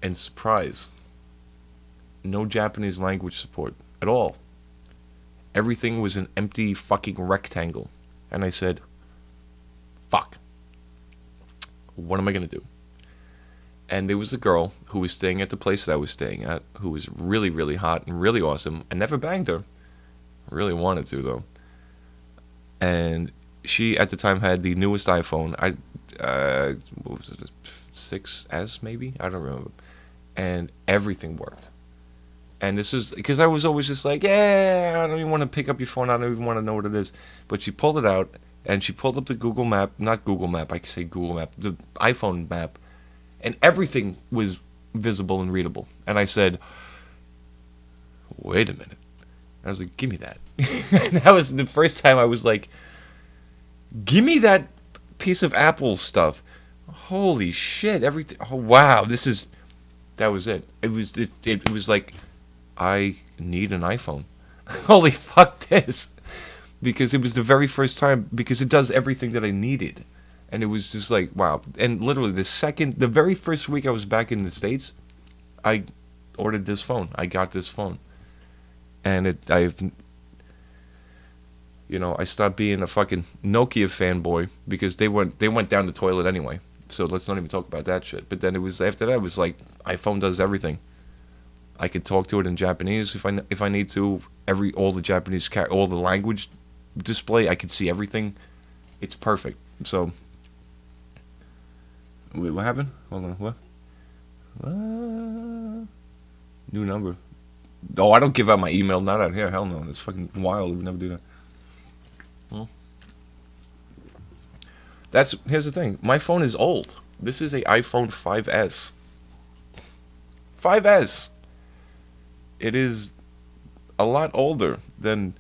Speaker 1: and surprise, no Japanese language support at all. Everything was an empty fucking rectangle. And I said, fuck. What am I going to do? And there was a girl who was staying at the place that I was staying at, who was really, really hot and really awesome. I never banged her. I really wanted to, though. And she, at the time, had the newest iPhone. What was it? 6S, maybe? I don't remember. And everything worked. And this is because I was always just like, yeah, I don't even want to pick up your phone. I don't even want to know what it is. But she pulled it out, and she pulled up the Google Map, not Google Map, I can say Google Map, the iPhone map, and everything was visible and readable. And I said, wait a minute. I was like, give me that. And that was the first time I was like, give me that piece of Apple stuff. Holy shit, everything. Oh, wow, that was it. It was like, I need an iPhone. Holy fuck this. Because it was the very first time, because it does everything that I needed. And it was just like, wow. And literally the very first week I was back in the States, I ordered this phone. I got this phone. And I stopped being a fucking Nokia fanboy because they went down the toilet anyway. So let's not even talk about that shit. But then after that it was like, iPhone does everything. I could talk to it in Japanese if I need to. All the Japanese all the language display, I could see everything. It's perfect. So, wait, what happened? Hold on, what? New number. Oh, I don't give out my email. Not out here. Hell no. It's fucking wild. We would never do that. Well, here's the thing. My phone is old. This is a iPhone 5S. 5S. It is a lot older than,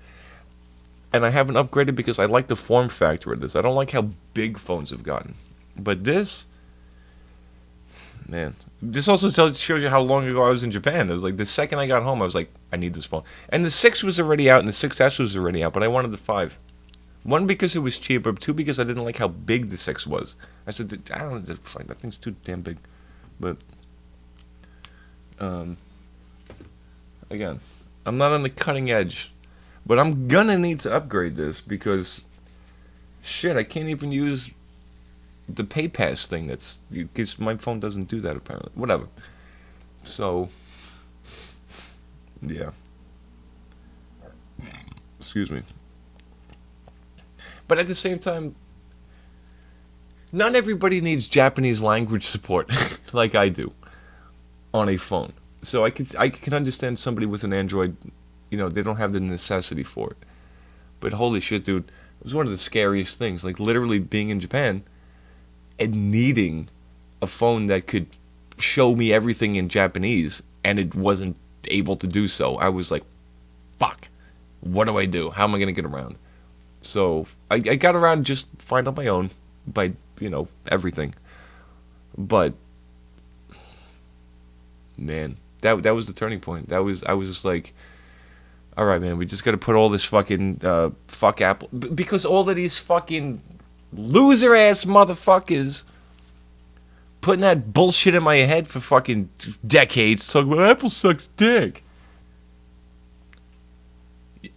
Speaker 1: and I haven't upgraded because I like the form factor of this. I don't like how big phones have gotten. But this, man, this also shows you how long ago I was in Japan. It was like the second I got home, I was like, I need this phone. And the 6 was already out, and the 6S was already out, but I wanted the 5. One, because it was cheaper. 2, because I didn't like how big the 6 was. I said, I don't know, that thing's too damn big. But, again, I'm not on the cutting edge. But I'm gonna need to upgrade this because, shit, I can't even use the PayPass thing. Because my phone doesn't do that apparently. Whatever. So, yeah. Excuse me. But at the same time, not everybody needs Japanese language support like I do on a phone. So I can understand somebody with an Android, they don't have the necessity for it. But holy shit, dude, it was one of the scariest things. Like literally being in Japan and needing a phone that could show me everything in Japanese, and it wasn't able to do so. I was like, fuck, what do I do? How am I going to get around? So I got around just fine on my own by, everything. But, man, that was the turning point. I was just like, all right, man, we just got to put all this fucking, fuck Apple. Because all of these fucking loser-ass motherfuckers putting that bullshit in my head for fucking decades, talking about Apple sucks dick.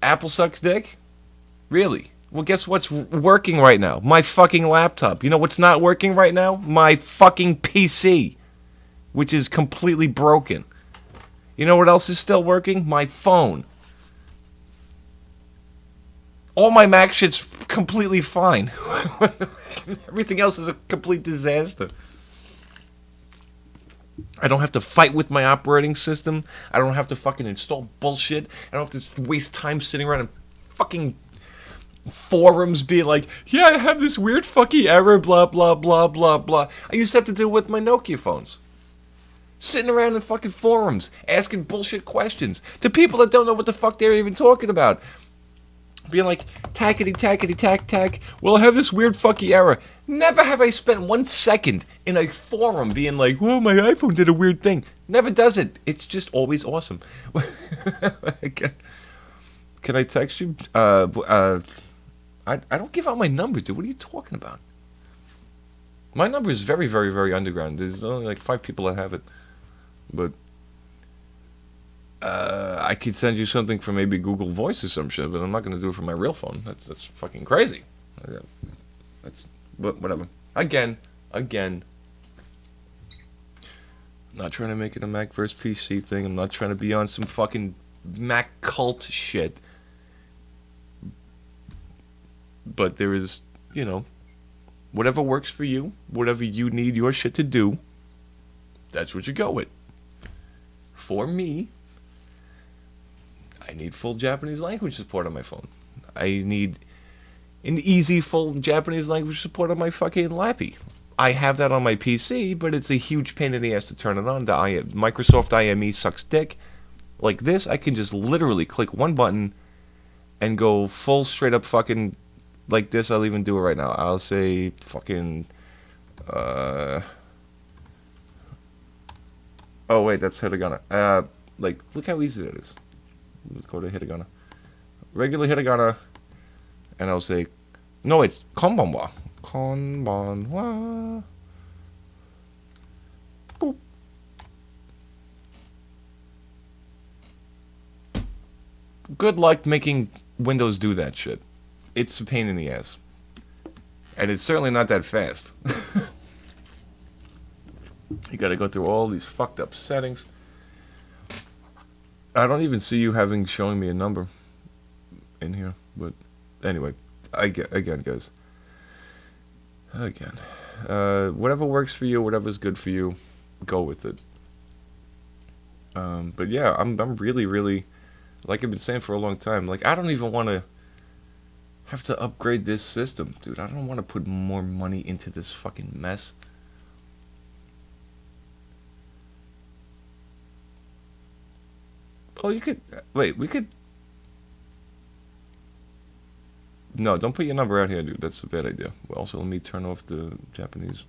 Speaker 1: Apple sucks dick? Really? Well, guess what's working right now? My fucking laptop. You know what's not working right now? My fucking PC, which is completely broken. You know what else is still working? My phone. All my Mac shit's completely fine. Everything else is a complete disaster. I don't have to fight with my operating system. I don't have to fucking install bullshit. I don't have to waste time sitting around and fucking forums being like, yeah, I have this weird fucking error, blah, blah, blah, blah, blah. I used to have to do it with my Nokia phones. Sitting around in fucking forums, asking bullshit questions to people that don't know what the fuck they're even talking about. Being like, tackety, tackety, tack, tack, well, I have this weird fucking error. Never have I spent 1 second in a forum being like, well, my iPhone did a weird thing. Never does it. It's just always awesome. Can I text you? I don't give out my number, dude. What are you talking about? My number is very, very, very underground. There's only like 5 people that have it. But I could send you something from maybe Google Voice or some shit, but I'm not going to do it from my real phone. That's fucking crazy. But whatever. Again, not trying to make it a Mac versus PC thing. I'm not trying to be on some fucking Mac cult shit. But there is, whatever works for you, whatever you need your shit to do, that's what you go with. For me, I need full Japanese language support on my phone. I need an easy full Japanese language support on my fucking Lappie. I have that on my PC, but it's a huge pain in the ass to turn it on. The Microsoft IME sucks dick. Like this, I can just literally click one button and go full straight up fucking like this. I'll even do it right now. I'll say fucking oh wait, that's hiragana. Like look how easy that is. Let's go to hiragana. Regular hiragana, and I'll say no wait, konbanwa. Konbanwa. Boop. Good luck making Windows do that shit. It's a pain in the ass. And it's certainly not that fast. You gotta go through all these fucked up settings. I don't even see you showing me a number in here. But anyway, again, guys. Again. Whatever works for you, whatever's good for you, go with it. But yeah, I'm really, really, like I've been saying for a long time. Like I don't even want to have to upgrade this system, dude. I don't want to put more money into this fucking mess. Oh, you could wait. We could. No, don't put your number out here, dude. That's a bad idea. Well, also, let me turn off the Japanese.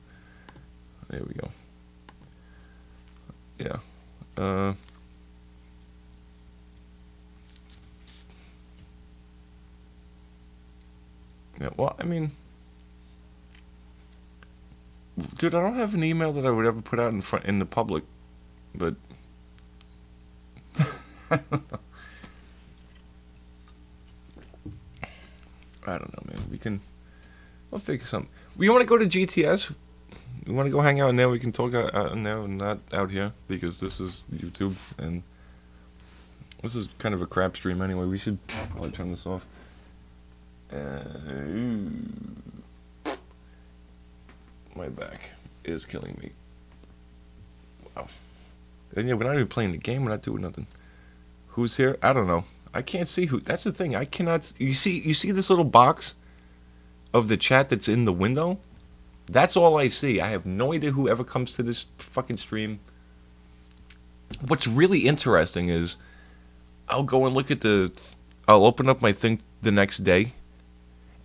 Speaker 1: There we go. Yeah. Uh. Yeah. Well, I mean, dude, I don't have an email that I would ever put out in the public, but I don't know, man. We'll figure something. You want to go to GTS? You want to go hang out in there? We can talk out in there and not out here because this is YouTube and this is kind of a crap stream anyway. We should probably turn this off. My back is killing me. Wow. And yeah, we're not even playing the game. We're not doing nothing. Who's here? I don't know. I can't see who. That's the thing. I cannot. You see this little box of the chat that's in the window? That's all I see. I have no idea who ever comes to this fucking stream. What's really interesting is I'll go and look at I'll open up my thing the next day,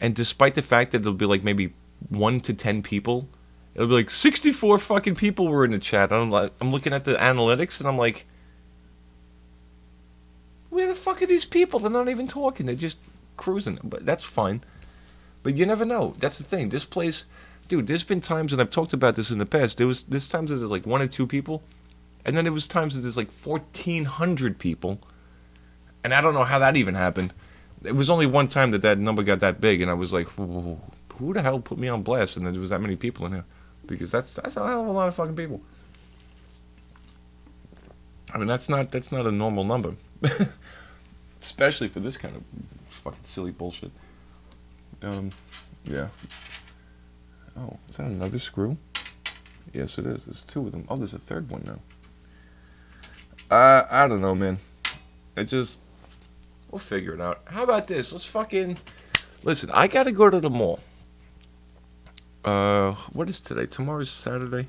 Speaker 1: and despite the fact that it'll be like maybe 1 to 10 people, it'll be like 64 fucking people were in the chat. I'm looking at the analytics and I'm like, where the fuck are these people? They're not even talking. They're just cruising. But that's fine. But you never know. That's the thing. This place, dude, there's been times, and I've talked about this in the past, there's times that there's like 1 or 2 people, and then there was times that there's like 1,400 people, and I don't know how that even happened. It was only one time that number got that big, and I was like, who the hell put me on blast? And there was that many people in here, because that's a hell of a lot of fucking people. I mean, that's not a normal number, especially for this kind of fucking silly bullshit. Yeah. Oh, is that another screw? Yes, it is. There's 2 of them. Oh, there's a 3rd one now. I don't know, man. We'll figure it out. How about this? Let's fucking listen. I gotta go to the mall. What is today? Tomorrow's Saturday.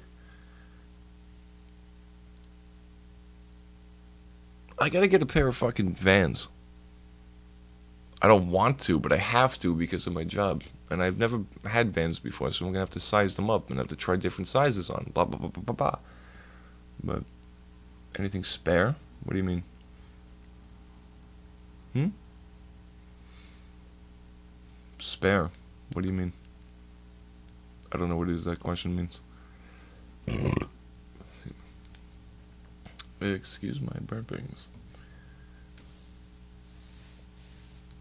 Speaker 1: I gotta get a pair of fucking Vans. I don't want to, but I have to because of my job. And I've never had Vans before, so I'm gonna have to size them up and have to try different sizes on. Blah blah blah blah blah blah. But anything spare? What do you mean? Spare? What do you mean? I don't know what that question means. Excuse my burpings.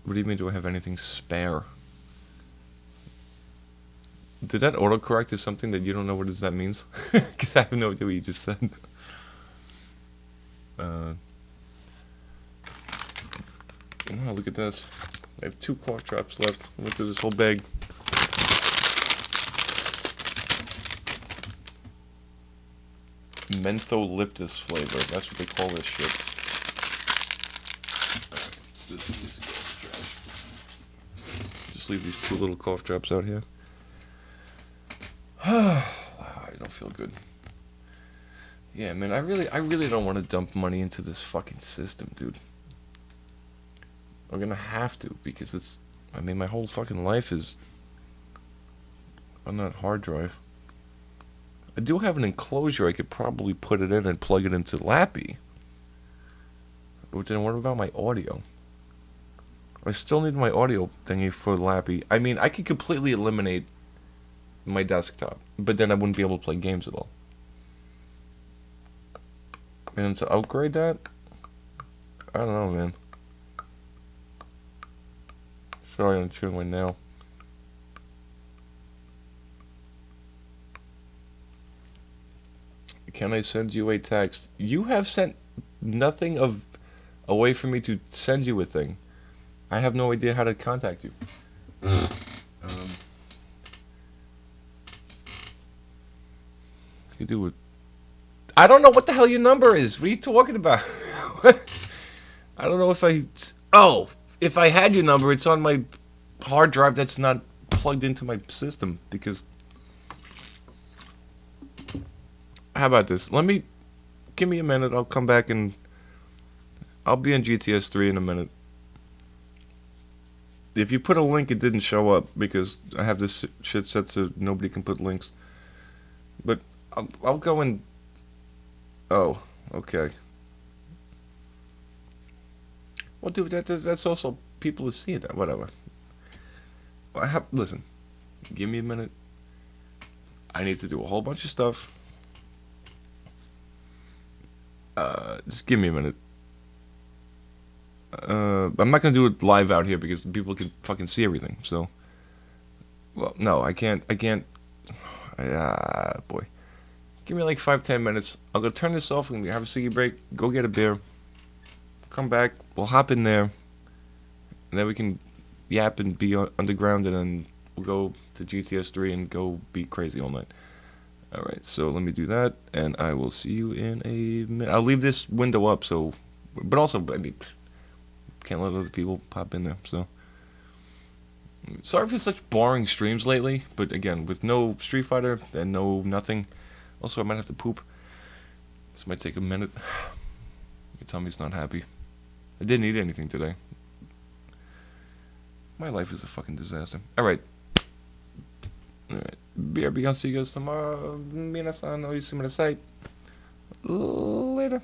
Speaker 1: What do you mean, do I have anything spare? Did that autocorrect to something that you don't know what that means? Because I have no idea what you just said. Oh, look at this. I have 2 cough drops left. I went through this whole bag. Mentholyptus flavor. That's what they call this shit. This is trash. Just leave these 2 little cough drops out here. Wow, I don't feel good. Yeah, man, I really don't want to dump money into this fucking system, dude. I'm gonna have to, because my whole fucking life is on that hard drive. I do have an enclosure I could probably put it in and plug it into Lappie. But then what about my audio? I still need my audio thingy for Lappie. I mean, I could completely eliminate my desktop, but then I wouldn't be able to play games at all. And to upgrade that, I don't know, man. Sorry, I'm chewing my nail. Can I send you a text? You have sent nothing of a way for me to send you a thing. I have no idea how to contact you. You do it. I don't know what the hell your number is. What are you talking about? I don't know if I. Oh, if I had your number, it's on my hard drive that's not plugged into my system. Because. How about this? Give me a minute. I'll come back and. I'll be on GTS 3 in a minute. If you put a link, it didn't show up because I have this shit set so nobody can put links. But I'll go and. Oh, okay. Well, dude, that's also people who see it. Whatever. Listen, give me a minute. I need to do a whole bunch of stuff. Just give me a minute. I'm not gonna do it live out here because people can fucking see everything. So, well, no, I can't. Boy, give me like 5-10 minutes. I'll go turn this off and have a ciggy break. Go get a beer. Come back. We'll hop in there, and then we can yap and be underground, and then we'll go to GTS 3 and go be crazy all night. All right. So let me do that, and I will see you in a minute. I'll leave this window up. So, but also, I mean. Can't let other people pop in there, so sorry for such boring streams lately, but again, with no Street Fighter and no nothing. Also, I might have to poop. This might take a minute. My tummy's not happy. I didn't eat anything today. My life is a fucking disaster. Alright. Alright. BRB, I'll see you guys tomorrow. Minasan, oisu Later.